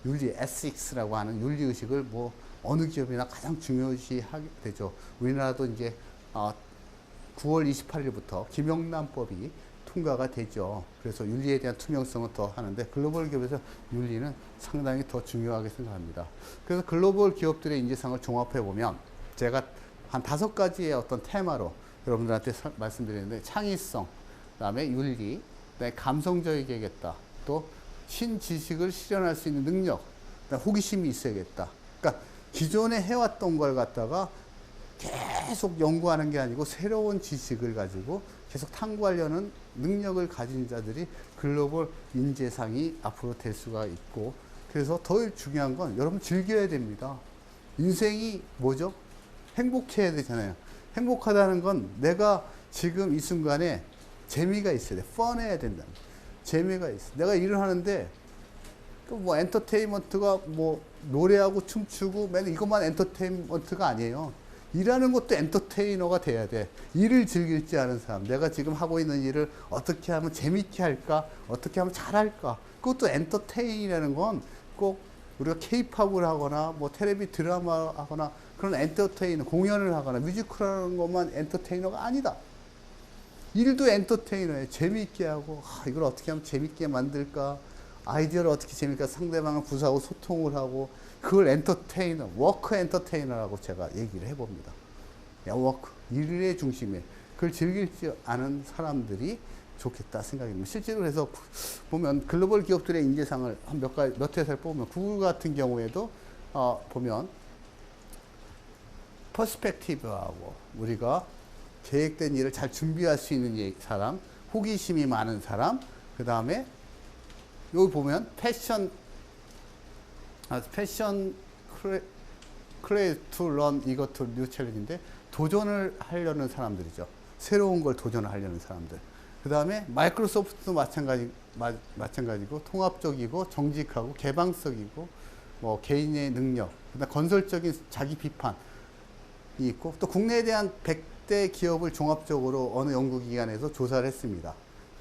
윤리, 에식스라고 하는 윤리의식을 뭐 어느 기업이나 가장 중요시하게 되죠. 우리나라도 이제 9월 28일부터 김영란법이 통과가 되죠. 그래서 윤리에 대한 투명성은 더 하는데 글로벌 기업에서 윤리는 상당히 더 중요하게 생각합니다. 그래서 글로벌 기업들의 인재상을 종합해 보면 제가 한 5가지의 어떤 테마로 여러분들한테 말씀드리는데 창의성, 그다음에 윤리, 그다음에 감성적이겠다, 또 신지식을 실현할 수 있는 능력, 그다음에 호기심이 있어야겠다. 그러니까 기존에 해왔던 걸 갖다가 계속 연구하는 게 아니고 새로운 지식을 가지고 계속 탐구하려는 능력을 가진 자들이 글로벌 인재상이 앞으로 될 수가 있고, 그래서 더 중요한 건 여러분 즐겨야 됩니다. 인생이 뭐죠? 행복해야 되잖아요. 행복하다는 건 내가 지금 이 순간에 재미가 있어야 돼. 펀해야 된다. 재미가 있어. 내가 일을 하는데 뭐 엔터테인먼트가 뭐 노래하고 춤추고 맨 이것만 엔터테인먼트가 아니에요. 일하는 것도 엔터테이너가 돼야 돼. 일을 즐길 줄 아는 사람. 내가 지금 하고 있는 일을 어떻게 하면 재밌게 할까? 어떻게 하면 잘할까? 그것도 엔터테인이라는 건 꼭 우리가 케이팝을 하거나 뭐 텔레비 드라마 하거나 그런 엔터테이너, 공연을 하거나 뮤지컬 하는 것만 엔터테이너가 아니다. 일도 엔터테이너예요. 재미있게 하고 이걸 어떻게 하면 재밌게 만들까? 아이디어를 어떻게 재밌게 상대방을 구사하고 소통을 하고 그걸 엔터테이너, 워크 엔터테이너라고 제가 얘기를 해봅니다. 워크, 일의 중심에 그걸 즐길 줄 아는 사람들이 좋겠다 생각입니다. 실제로 그래서 보면 글로벌 기업들의 인재상을 한 몇 회사를 뽑으면 구글 같은 경우에도 보면 퍼스펙티브하고 우리가 계획된 일을 잘 준비할 수 있는 사람, 호기심이 많은 사람, 그 다음에 여기 보면 패션 크레이트 투 런 이것도 뉴 챌린지인데 도전을 하려는 사람들이죠. 새로운 걸 도전을 하려는 사람들. 그 다음에 마이크로소프트도 마찬가지고 통합적이고 정직하고 개방적이고 뭐 개인의 능력, 그다음 건설적인 자기 비판이 있고 또 국내에 대한 100대 기업을 종합적으로 어느 연구기관에서 조사를 했습니다.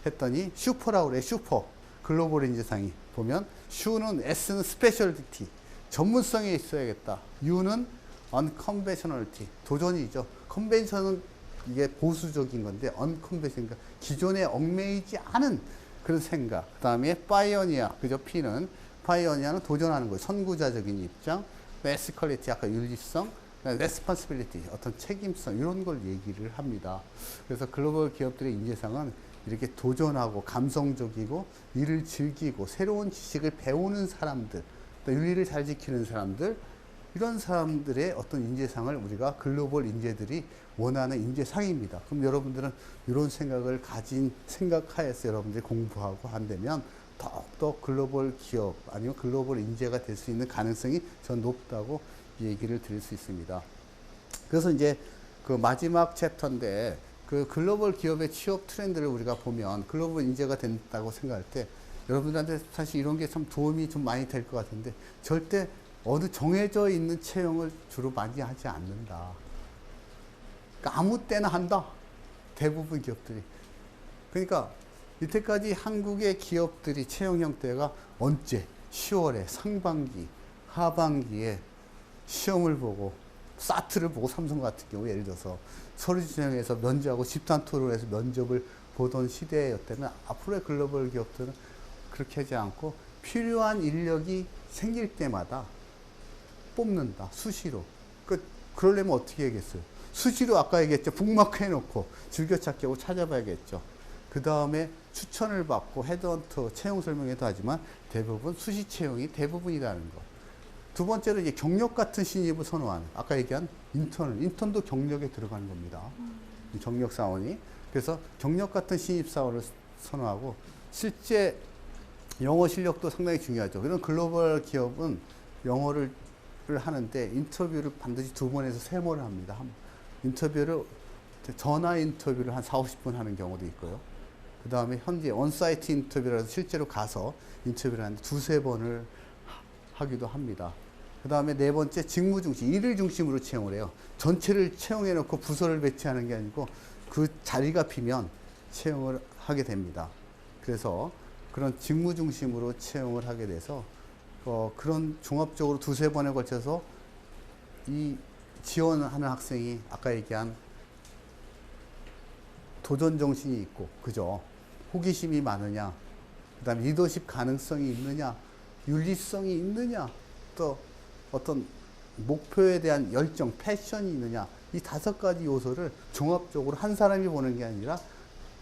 했더니 슈퍼라고 그래. 슈퍼 글로벌 인재상이 보면 슈는 S는 스페셜리티 전문성에 있어야겠다. U는 언컨벤셔널티 도전이죠. 컨벤션은 이게 보수적인 건데 언컨벤션 그러니까 기존에 얽매이지 않은 그런 생각. 그 다음에 파이오니아 그죠. P는 파이오니아는 도전하는 거예요. 선구자적인 입장. 에스컬리티 아까 윤리성, 레스폰시빌리티 어떤 책임성 이런 걸 얘기를 합니다. 그래서 글로벌 기업들의 인재상은 이렇게 도전하고 감성적이고 일을 즐기고 새로운 지식을 배우는 사람들, 또 윤리를 잘 지키는 사람들, 이런 사람들의 어떤 인재상을 우리가 글로벌 인재들이 원하는 인재상입니다. 그럼 여러분들은 이런 생각을 생각하여서 여러분들이 공부하고 한다면 더욱더 글로벌 기업 아니면 글로벌 인재가 될 수 있는 가능성이 전 높다고 얘기를 드릴 수 있습니다. 그래서 이제 그 마지막 챕터인데 그 글로벌 기업의 취업 트렌드를 우리가 보면 글로벌 인재가 된다고 생각할 때 여러분들한테 사실 이런 게 참 도움이 좀 많이 될 것 같은데 절대 어느 정해져 있는 채용을 주로 많이 하지 않는다. 그러니까 아무 때나 한다. 대부분 기업들이. 그러니까 이때까지 한국의 기업들이 채용 형태가 언제? 10월에 상반기, 하반기에 시험을 보고 사트를 보고 삼성 같은 경우 예를 들어서 서류 지정해서 면접하고 집단 토론을 해서 면접을 보던 시대였다면 앞으로의 글로벌 기업들은 그렇게 하지 않고 필요한 인력이 생길 때마다 뽑는다. 수시로. 그러려면 어떻게 하겠어요? 수시로 아까 얘기했죠. 북마크 해놓고 즐겨찾기 하고 찾아봐야겠죠. 그 다음에 추천을 받고 헤드헌터 채용 설명회도 하지만 대부분 수시 채용이 대부분이라는 것. 두 번째로 이제 경력 같은 신입을 선호하는, 아까 얘기한 인턴도 경력에 들어가는 겁니다. 경력 사원이. 그래서 경력 같은 신입 사원을 선호하고, 실제 영어 실력도 상당히 중요하죠. 그런 글로벌 기업은 영어를 하는데 인터뷰를 반드시 2번에서 3번을 합니다. 인터뷰를, 전화 인터뷰를 한 4, 50분 하는 경우도 있고요. 그 다음에 현재 온사이트 인터뷰라서 실제로 가서 인터뷰를 하는데 2, 3번을 하기도 합니다. 그 다음에 네 번째, 직무 중심, 일을 중심으로 채용을 해요. 전체를 채용해 놓고 부서를 배치하는 게 아니고 그 자리가 비면 채용을 하게 됩니다. 그래서 그런 직무 중심으로 채용을 하게 돼서 그런 종합적으로 2, 3번에 걸쳐서 이 지원하는 학생이 아까 얘기한 도전 정신이 있고, 그죠? 호기심이 많으냐, 그 다음에 리더십 가능성이 있느냐, 윤리성이 있느냐, 또 어떤 목표에 대한 열정, 패션이 있느냐, 이 5가지 요소를 종합적으로 한 사람이 보는 게 아니라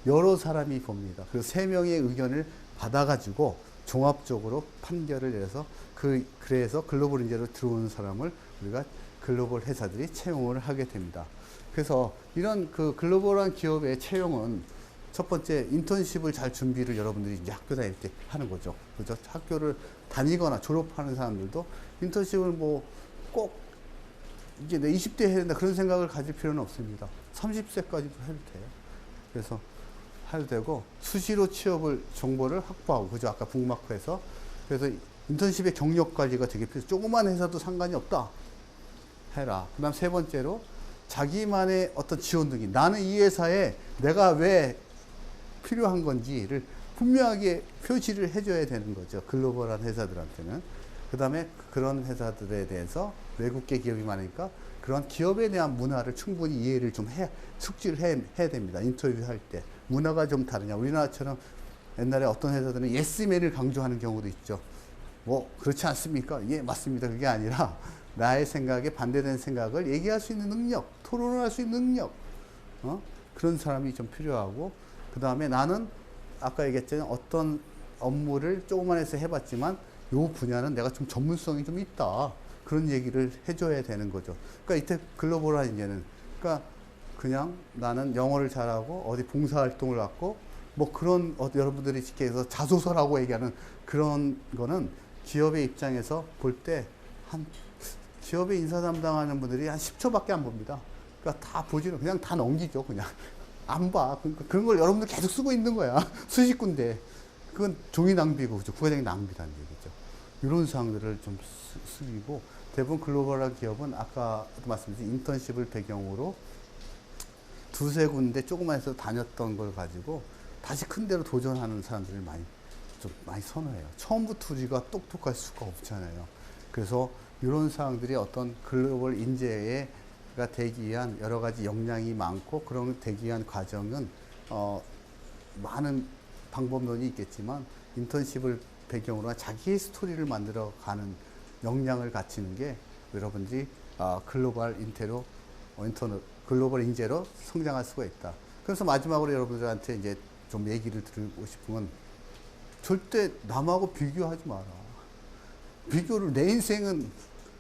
여러 사람이 봅니다. 그래서 3명의 의견을 받아가지고 종합적으로 판결을 내서 그래서 글로벌 인재로 들어오는 사람을 우리가 글로벌 회사들이 채용을 하게 됩니다. 그래서 이런 그 글로벌한 기업의 채용은 첫 번째, 인턴십을 잘 준비를 여러분들이 이제 학교 다닐 때 하는 거죠. 그죠? 학교를 다니거나 졸업하는 사람들도 인턴십을 뭐 꼭 이제 내 20대 해야 된다 그런 생각을 가질 필요는 없습니다. 30세까지도 해도 돼요. 그래서 해도 되고, 수시로 취업을 정보를 확보하고, 그죠? 아까 북마크에서. 그래서 인턴십의 경력 관리가 되게 필요해요. 조그만 회사도 상관이 없다. 해라. 그 다음 세 번째로, 자기만의 어떤 지원 등이, 나는 이 회사에 내가 왜 필요한 건지를 분명하게 표시를 해줘야 되는 거죠. 글로벌한 회사들한테는. 그 다음에 그런 회사들에 대해서, 외국계 기업이 많으니까 그런 기업에 대한 문화를 충분히 이해를 좀 숙지를 해야 됩니다. 인터뷰할 때. 문화가 좀 다르냐. 우리나라처럼 옛날에 어떤 회사들은 예스맨을 강조하는 경우도 있죠. 뭐 그렇지 않습니까? 예, 맞습니다. 그게 아니라 나의 생각에 반대되는 생각을 얘기할 수 있는 능력, 토론을 할 수 있는 능력, 그런 사람이 좀 필요하고, 그 다음에 나는 아까 얘기했잖아요. 어떤 업무를 조그만 해서 해봤지만 요 분야는 내가 좀 전문성이 좀 있다. 그런 얘기를 해줘야 되는 거죠. 그러니까 이때 글로벌한 인재는, 그러니까 그냥 나는 영어를 잘하고 어디 봉사활동을 하고 뭐 그런 여러분들이 쉽게 해서 자소서라고 얘기하는 그런 거는 기업의 입장에서 볼 때 기업의 인사 담당하는 분들이 한 10초밖에 안 봅니다. 그러니까 다 보지는 그냥 다 넘기죠. 그냥 안 봐. 그러니까 그런 걸 여러분들 계속 쓰고 있는 거야. 수십 군데. 그건 종이 낭비고, 그죠? 국가적인 낭비라는 얘기죠. 이런 사항들을 좀 쓰이고, 대부분 글로벌한 기업은 아까도 말씀드린 인턴십을 배경으로 2, 3군데 조그만 해서 다녔던 걸 가지고 다시 큰 데로 도전하는 사람들을 많이 선호해요. 처음부터 우리가 똑똑할 수가 없잖아요. 그래서 이런 사항들이 어떤 글로벌 인재가 되기 위한 여러 가지 역량이 많고, 그런 되기 위한 과정은 많은 방법론이 있겠지만, 인턴십을 배경으로 자기의 스토리를 만들어 가는 역량을 갖추는 게 여러분들이 글로벌 인재로 성장할 수가 있다. 그래서 마지막으로 여러분들한테 이제 좀 얘기를 드리고 싶은 건, 절대 남하고 비교하지 마라. 비교를, 내 인생은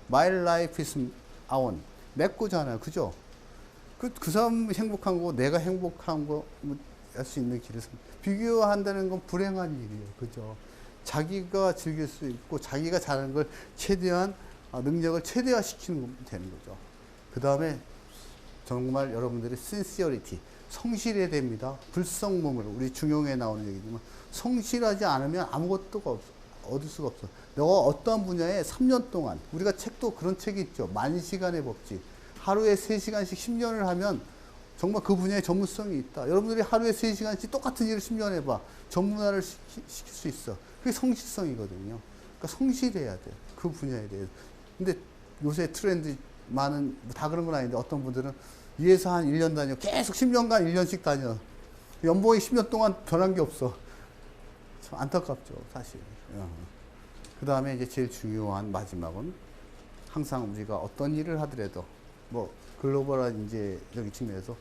my life is own, 내 거잖아요. 그죠? 그 사람 행복한 거, 내가 행복한 거 할 수 있는 길을 비교한다는 건 불행한 일이에요. 그죠? 자기가 즐길 수 있고 자기가 잘하는 걸 최대한 능력을 최대화시키는 되는 거죠. 그 다음에 정말 여러분들이 sincerity, 성실해야 됩니다. 불성물물, 우리 중용에 나오는 얘기지만 성실하지 않으면 아무것도 얻을 수가 없어. 내가 어떠한 분야에 3년 동안, 우리가 책도 그런 책이 있죠. 만시간의 법칙. 하루에 3시간씩 10년을 하면 정말 그 분야에 전문성이 있다. 여러분들이 하루에 3시간씩 똑같은 일을 10년 해봐. 전문화를 시킬 수 있어. 그게 성실성이거든요. 그러니까 성실해야 돼. 그 분야에 대해서. 근데 요새 트렌드 많은, 다 그런 건 아닌데 어떤 분들은 이 회사 한 1년 다녀. 계속 10년간 1년씩 다녀. 연봉이 10년 동안 변한 게 없어. 참 안타깝죠, 사실. 그 다음에 이제 제일 중요한 마지막은, 항상 우리가 어떤 일을 하더라도, 뭐, 글로벌한 인재적인 측면에서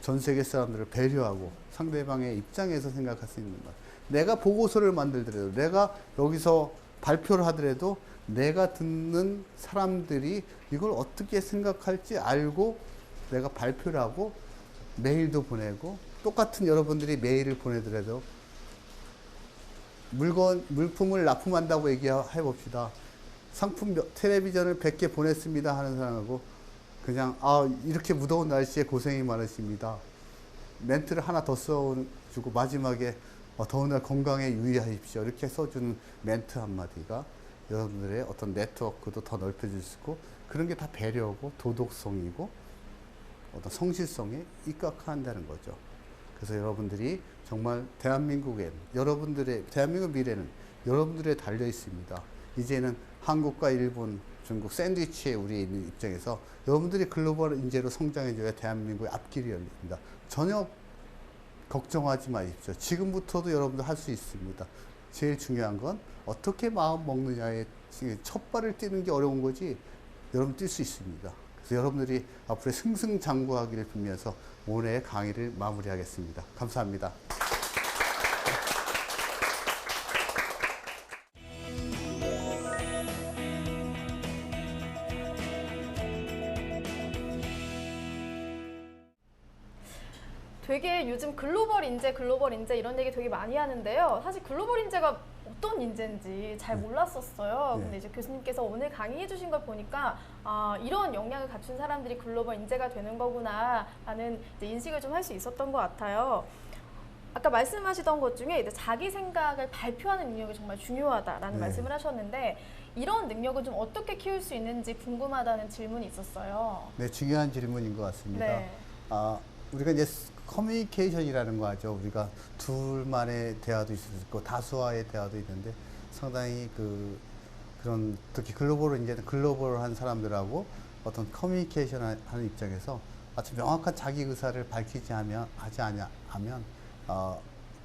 전 세계 사람들을 배려하고 상대방의 입장에서 생각할 수 있는 말. 내가 보고서를 만들더라도, 내가 여기서 발표를 하더라도 내가 듣는 사람들이 이걸 어떻게 생각할지 알고 내가 발표를 하고 메일도 보내고, 똑같은 여러분들이 메일을 보내더라도 물품을 납품한다고 얘기해 봅시다. 텔레비전을 100개 보냈습니다 하는 사람하고 그냥 이렇게 무더운 날씨에 고생이 많으십니다. 멘트를 하나 더 써주고 마지막에 더운 날 건강에 유의하십시오. 이렇게 써주는 멘트 한마디가 여러분들의 어떤 네트워크도 더 넓혀줄 수 있고, 그런 게 다 배려고 도덕성이고 어떤 성실성에 입각한다는 거죠. 그래서 여러분들이 정말 대한민국 미래는 여러분들에 달려 있습니다. 이제는 한국과 일본, 중국 샌드위치에 우리 있는 입장에서 여러분들이 글로벌 인재로 성장해줘야 대한민국의 앞길이 열립니다. 전혀 걱정하지 마십시오. 지금부터도 여러분들 할 수 있습니다. 제일 중요한 건 어떻게 마음 먹느냐에 첫 발을 뛰는 게 어려운 거지, 여러분 뛸 수 있습니다. 그래서 여러분들이 앞으로 승승장구하기를 빌면서 오늘의 강의를 마무리하겠습니다. 감사합니다. 되게 요즘 글로벌 인재 이런 얘기 되게 많이 하는데요. 사실 글로벌 인재가 어떤 인재인지 잘 몰랐었어요. 근데 이제 교수님께서 오늘 강의해 주신 걸 보니까 이런 역량을 갖춘 사람들이 글로벌 인재가 되는 거구나 라는 이제 인식을 좀 할 수 있었던 것 같아요. 아까 말씀하시던 것 중에 이제 자기 생각을 발표하는 능력이 정말 중요하다라는 말씀을 하셨는데, 이런 능력을 좀 어떻게 키울 수 있는지 궁금하다는 질문이 있었어요. 네, 중요한 질문인 것 같습니다. 우리가 이제 커뮤니케이션이라는 거 하죠. 우리가 둘만의 대화도 있을 수 있고 다수와의 대화도 있는데, 상당히 그런 특히 글로벌한 사람들하고 어떤 커뮤니케이션 하는 입장에서 아주 명확한 자기 의사를 밝히지 하지 않으면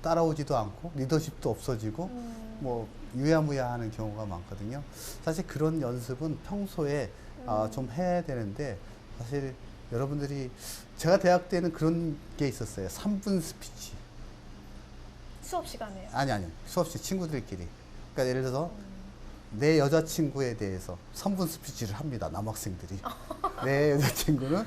따라오지도 않고 리더십도 없어지고 뭐 유야무야하는 경우가 많거든요. 사실 그런 연습은 평소에 좀 해야 되는데, 사실 여러분들이, 제가 대학 때는 그런 게 있었어요. 3분 스피치. 수업 시간에요? 아니. 수업 시 친구들끼리. 그러니까 예를 들어서 내 여자친구에 대해서 3분 스피치를 합니다. 남학생들이. 내 여자친구는,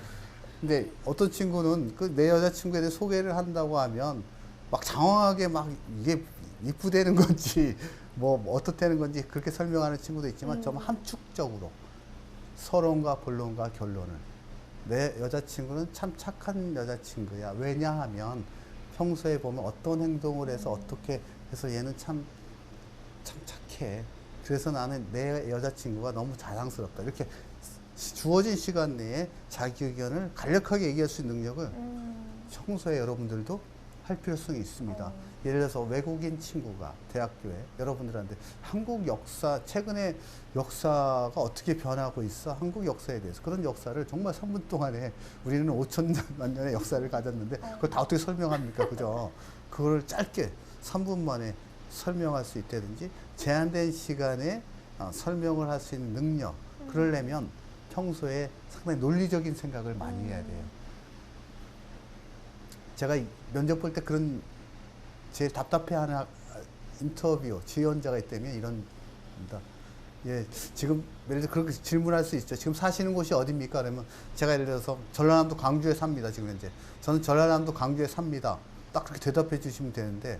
근데 어떤 친구는 내 여자친구에 대해 소개를 한다고 하면 막 장황하게 막 이게 이쁘다는 건지 뭐 어떻다는 건지 그렇게 설명하는 친구도 있지만, 좀 함축적으로 서론과 본론과 결론을, 내 여자친구는 참 착한 여자친구야. 왜냐하면 평소에 보면 어떤 행동을 해서 어떻게 해서 얘는 참 착해. 그래서 나는 내 여자친구가 너무 자랑스럽다. 이렇게 주어진 시간 내에 자기 의견을 간략하게 얘기할 수 있는 능력을 평소에 여러분들도 할 필요성이 있습니다. 예를 들어서 외국인 친구가 대학교에 여러분들한테 한국 역사, 최근에 역사가 어떻게 변하고 있어? 한국 역사에 대해서. 그런 역사를 정말 3분 동안에, 우리는 5천만 년의 역사를 가졌는데 그걸 다 어떻게 설명합니까? 그죠? 그걸 짧게 3분 만에 설명할 수 있다든지, 제한된 시간에 설명을 할 수 있는 능력. 그러려면 평소에 상당히 논리적인 생각을 많이 해야 돼요. 제가 면접 볼 때 그런 제일 답답해하는 인터뷰 지원자가 있다면 이런 겁니다. 예, 지금 예를 들어 그렇게 질문할 수 있죠. 지금 사시는 곳이 어디입니까? 그러면 제가 예를 들어서 전라남도 광주에 삽니다. 지금 현재 저는 전라남도 광주에 삽니다. 딱 그렇게 대답해 주시면 되는데,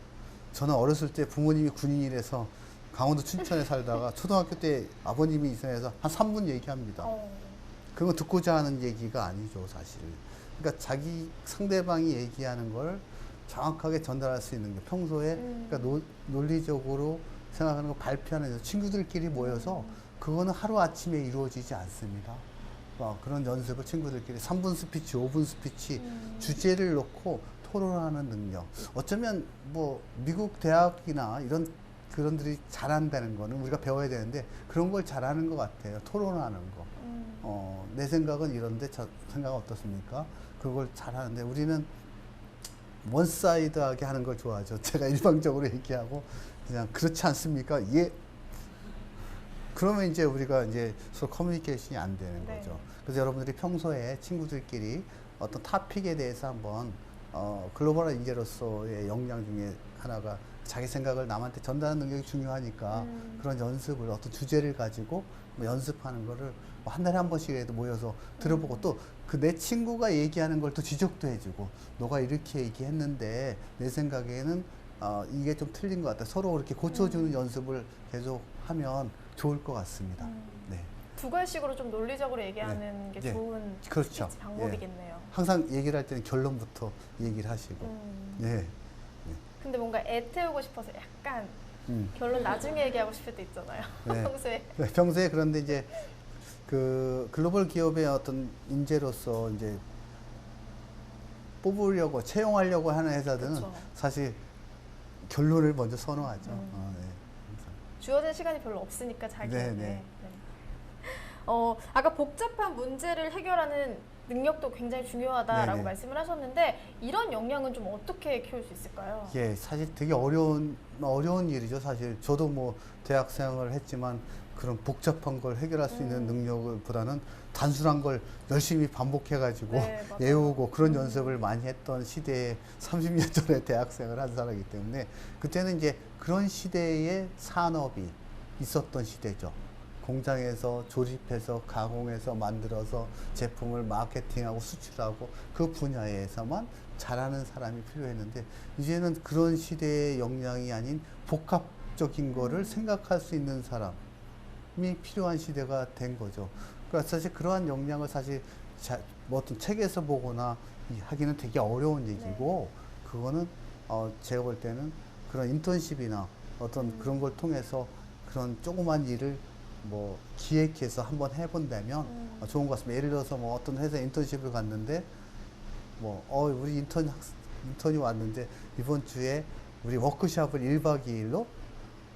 저는 어렸을 때 부모님이 군인이라서 강원도 춘천에 살다가 초등학교 때 아버님이 이선해서 한 3분 얘기합니다. 그건 듣고자 하는 얘기가 아니죠, 사실. 그러니까 자기 상대방이 얘기하는 걸 정확하게 전달할 수 있는 게, 평소에 그러니까 논리적으로 생각하는 거 발표하는, 친구들끼리 모여서 그거는 하루아침에 이루어지지 않습니다. 그런 연습을 친구들끼리 3분 스피치, 5분 스피치, 주제를 놓고 토론하는 능력. 어쩌면 뭐 미국 대학이나 이런 그런들이 잘한다는 거는 우리가 배워야 되는데, 그런 걸 잘하는 것 같아요. 토론하는 거. 내 생각은 이런데 저 생각은 어떻습니까? 그걸 잘하는데, 우리는 원사이드하게 하는 걸 좋아하죠. 제가 일방적으로 얘기하고 그냥 그렇지 않습니까? 예. 그러면 이제 우리가 이제 서로 커뮤니케이션이 안 되는 네. 거죠. 그래서 여러분들이 평소에 친구들끼리 어떤 토픽에 대해서 한번 글로벌한 인재로서의 역량 중에 하나가 자기 생각을 남한테 전달하는 능력이 중요하니까 그런 연습을 어떤 주제를 가지고 뭐 연습하는 거를 뭐 한 달에 한 번씩이라도 모여서 들어보고 또 그 내 친구가 얘기하는 걸 또 지적도 해주고 너가 이렇게 얘기했는데 내 생각에는 이게 좀 틀린 것 같다. 서로 그렇게 고쳐주는 연습을 계속 하면 좋을 것 같습니다. 네. 두 가지식으로 좀 논리적으로 얘기하는 게 네. 좋은 그렇죠. 방법이겠네요. 항상 얘기를 할 때는 결론부터 얘기를 하시고. 네. 근데 뭔가 애 태우고 싶어서 약간 음. 결론 나중에 얘기하고 싶을 때 있잖아요. 네. 평소에. 네, 평소에 그런데 이제 그 글로벌 기업의 어떤 인재로서 이제 뽑으려고 채용하려고 하는 회사들은 그쵸. 사실 결론을 먼저 선호하죠. 네. 주어진 시간이 별로 없으니까 자기에게. 네, 네. 네. 아까 복잡한 문제를 해결하는 능력도 굉장히 중요하다라고 네, 네. 말씀을 하셨는데 이런 역량은 좀 어떻게 키울 수 있을까요? 예, 사실 되게 어려운 일이죠. 사실 저도 뭐 대학생을 했지만 그런 복잡한 걸 해결할 수 있는 능력보다는 단순한 걸 열심히 반복해가지고 네, 맞아요. 외우고 그런 연습을 많이 했던 시대에 30년 전에 대학생을 한 사람이기 때문에 그때는 이제 그런 시대의 산업이 있었던 시대죠. 공장에서 조립해서 가공해서 만들어서 제품을 마케팅하고 수출하고 그 분야에서만 잘하는 사람이 필요했는데 이제는 그런 시대의 역량이 아닌 복합적인 거를 생각할 수 있는 사람이 필요한 시대가 된 거죠. 그러니까 사실 그러한 역량을 사실 뭐 어떤 책에서 보거나 하기는 되게 어려운 얘기고 그거는 제가 볼 때는 그런 인턴십이나 어떤 그런 걸 통해서 그런 조그만 일을 뭐 기획해서 한번 해본다면 좋은 것 같습니다. 예를 들어서 뭐 어떤 회사에 인턴십을 갔는데 뭐 우리 인턴이 왔는데 이번 주에 우리 워크숍을 1박 2일로 뭐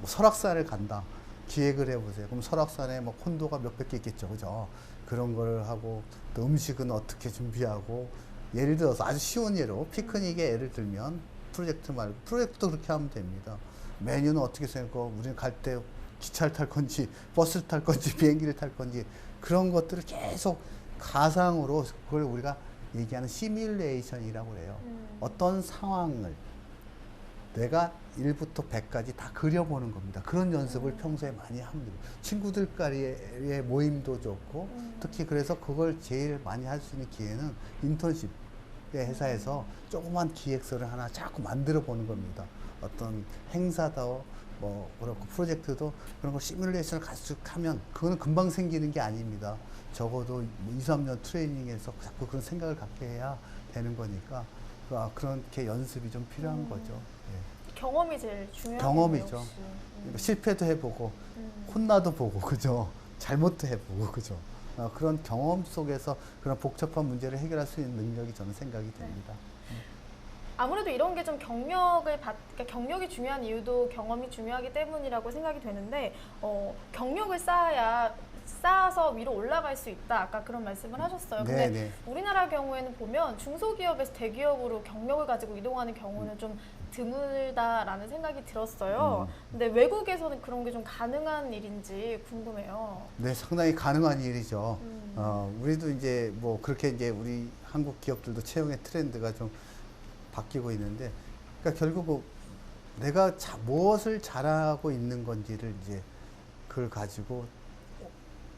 설악산을 간다. 기획을 해보세요. 그럼 설악산에 뭐 콘도가 몇백 개 있겠죠. 그죠? 그런 걸 하고 또 음식은 어떻게 준비하고 예를 들어서 아주 쉬운 예로 피크닉에 예를 들면 프로젝트도 그렇게 하면 됩니다. 메뉴는 어떻게 생각하고 우리는 갈 때 기차를 탈 건지 버스를 탈 건지 비행기를 탈 건지 그런 것들을 계속 가상으로 그걸 우리가 얘기하는 시뮬레이션이라고 그래요. 어떤 상황을 내가 1부터 100까지 다 그려보는 겁니다. 그런 연습을 평소에 많이 하면 돼요. 친구들끼리의 모임도 좋고 특히 그래서 그걸 제일 많이 할 수 있는 기회는 인턴십의 회사에서 조그만 기획서를 하나 자꾸 만들어 보는 겁니다. 어떤 행사도 뭐 그렇고 프로젝트도 그런 거 시뮬레이션을 가득하면 그거는 금방 생기는 게 아닙니다. 적어도 2, 3년 트레이닝해서 자꾸 그런 생각을 갖게 해야 되는 거니까 그렇게 연습이 좀 필요한 거죠. 예. 경험이 제일 중요한 경험이죠. 그러니까 실패도 해보고 혼나도 보고 그죠. 잘못도 해보고 그죠. 그런 경험 속에서 그런 복잡한 문제를 해결할 수 있는 능력이 저는 생각이 됩니다. 아무래도 이런 게 좀 그러니까 경력이 중요한 이유도 경험이 중요하기 때문이라고 생각이 되는데 경력을 쌓아서 위로 올라갈 수 있다. 아까 그런 말씀을 하셨어요. 근데 네. 우리나라 경우에는 보면 중소기업에서 대기업으로 경력을 가지고 이동하는 경우는 좀 드물다라는 생각이 들었어요. 근데 외국에서는 그런 게 좀 가능한 일인지 궁금해요. 네, 상당히 가능한 일이죠. 우리도 이제 뭐 그렇게 이제 우리 한국 기업들도 채용의 트렌드가 좀 바뀌고 있는데, 그러니까 결국 내가 무엇을 잘하고 있는 건지를 이제 그걸 가지고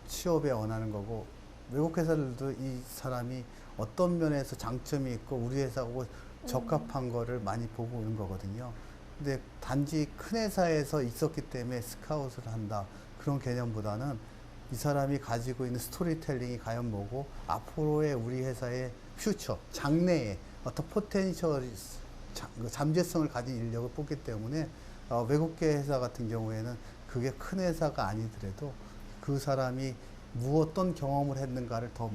취업에 원하는 거고, 외국 회사들도 이 사람이 어떤 면에서 장점이 있고 우리 회사하고 적합한 거를 많이 보고 오는 거거든요. 근데 단지 큰 회사에서 있었기 때문에 스카웃을 한다. 그런 개념보다는 이 사람이 가지고 있는 스토리텔링이 과연 뭐고 앞으로의 우리 회사의 퓨처, 장래에 어떤 포텐셜, 잠재성을 가진 인력을 뽑기 때문에 외국계 회사 같은 경우에는 그게 큰 회사가 아니더라도 그 사람이 어떤 경험을 했는가를 더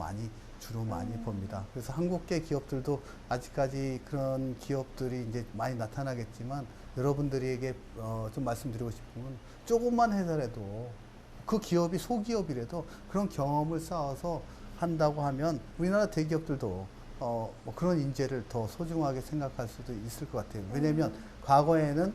주로 많이 봅니다. 그래서 한국계 기업들도 아직까지 그런 기업들이 이제 많이 나타나겠지만 여러분들에게 좀 말씀드리고 싶은 건 조금만 회사라도 그 기업이 소기업이라도 그런 경험을 쌓아서 한다고 하면 우리나라 대기업들도 뭐 그런 인재를 더 소중하게 생각할 수도 있을 것 같아요. 왜냐면 과거에는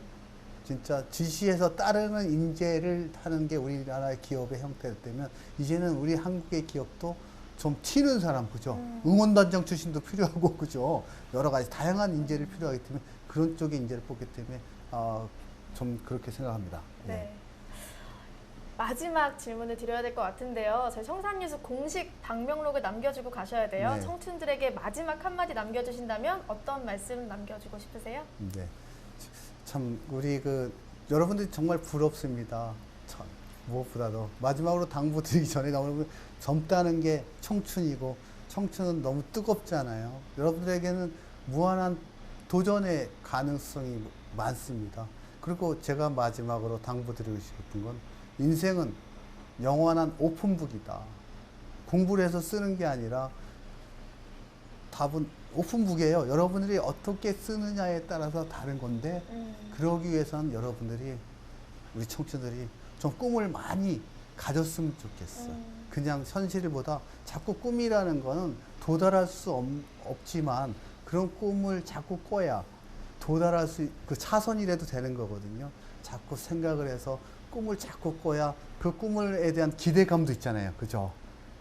진짜 지시해서 따르는 인재를 하는 게 우리나라의 기업의 형태였다면 이제는 우리 한국의 기업도 좀 튀는 사람, 그죠? 응원단장 출신도 필요하고, 그죠? 여러 가지 다양한 인재를 필요하기 때문에 그런 쪽의 인재를 뽑기 때문에 좀 그렇게 생각합니다. 예. 네. 마지막 질문을 드려야 될 것 같은데요. 저희 청산뉴스 공식 방명록을 남겨주고 가셔야 돼요. 네. 청춘들에게 마지막 한마디 남겨주신다면 어떤 말씀 남겨주고 싶으세요? 네. 참 우리 여러분들이 정말 부럽습니다. 참 무엇보다도 마지막으로 당부드리기 전에 너무 젊다는 게 청춘이고 청춘은 너무 뜨겁잖아요. 여러분들에게는 무한한 도전의 가능성이 많습니다. 그리고 제가 마지막으로 당부드리고 싶은 건 인생은 영원한 오픈북이다. 공부를 해서 쓰는 게 아니라 답은 오픈북이에요. 여러분들이 어떻게 쓰느냐에 따라서 다른 건데 그러기 위해서는 여러분들이 우리 청춘들이 좀 꿈을 많이 가졌으면 좋겠어. 그냥 현실보다 자꾸 꿈이라는 거는 도달할 수 없지만 그런 꿈을 자꾸 꿔야 도달할 그 차선이라도 되는 거거든요. 자꾸 생각을 해서 꿈을 자꾸 꿔야 그 꿈에 대한 기대감도 있잖아요. 그죠?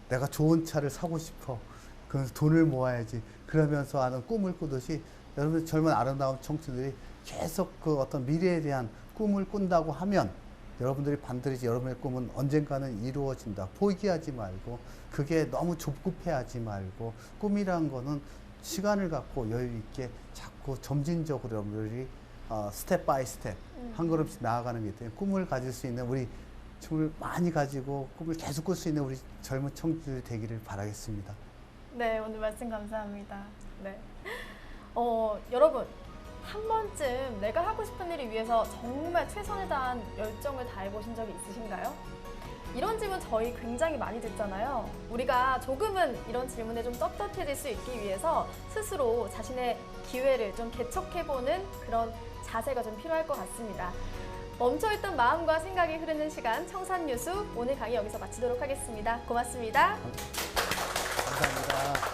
내가 좋은 차를 사고 싶어. 그래서 돈을 모아야지. 그러면서 하는 꿈을 꾸듯이 여러분 젊은 아름다운 청춘들이 계속 그 어떤 미래에 대한 꿈을 꾼다고 하면 여러분들이 반드시 여러분의 꿈은 언젠가는 이루어진다. 포기하지 말고 그게 너무 좁급해하지 말고 꿈이란 거는 시간을 갖고 여유 있게 자꾸 점진적으로 여러분들이 스텝 바이 스텝 한 걸음씩 나아가는 게 때문에 꿈을 가질 수 있는 우리 꿈을 많이 가지고 꿈을 계속 꿀 수 있는 우리 젊은 청춘들이 되기를 바라겠습니다. 네, 오늘 말씀 감사합니다. 네. 여러분, 한 번쯤 내가 하고 싶은 일을 위해서 정말 최선을 다한 열정을 다해보신 적이 있으신가요? 이런 질문 저희 굉장히 많이 듣잖아요. 우리가 조금은 이런 질문에 좀 떳떳해질 수 있기 위해서 스스로 자신의 기회를 좀 개척해보는 그런 자세가 좀 필요할 것 같습니다. 멈춰있던 마음과 생각이 흐르는 시간 청산뉴스 오늘 강의 여기서 마치도록 하겠습니다. 고맙습니다. 감사합니다.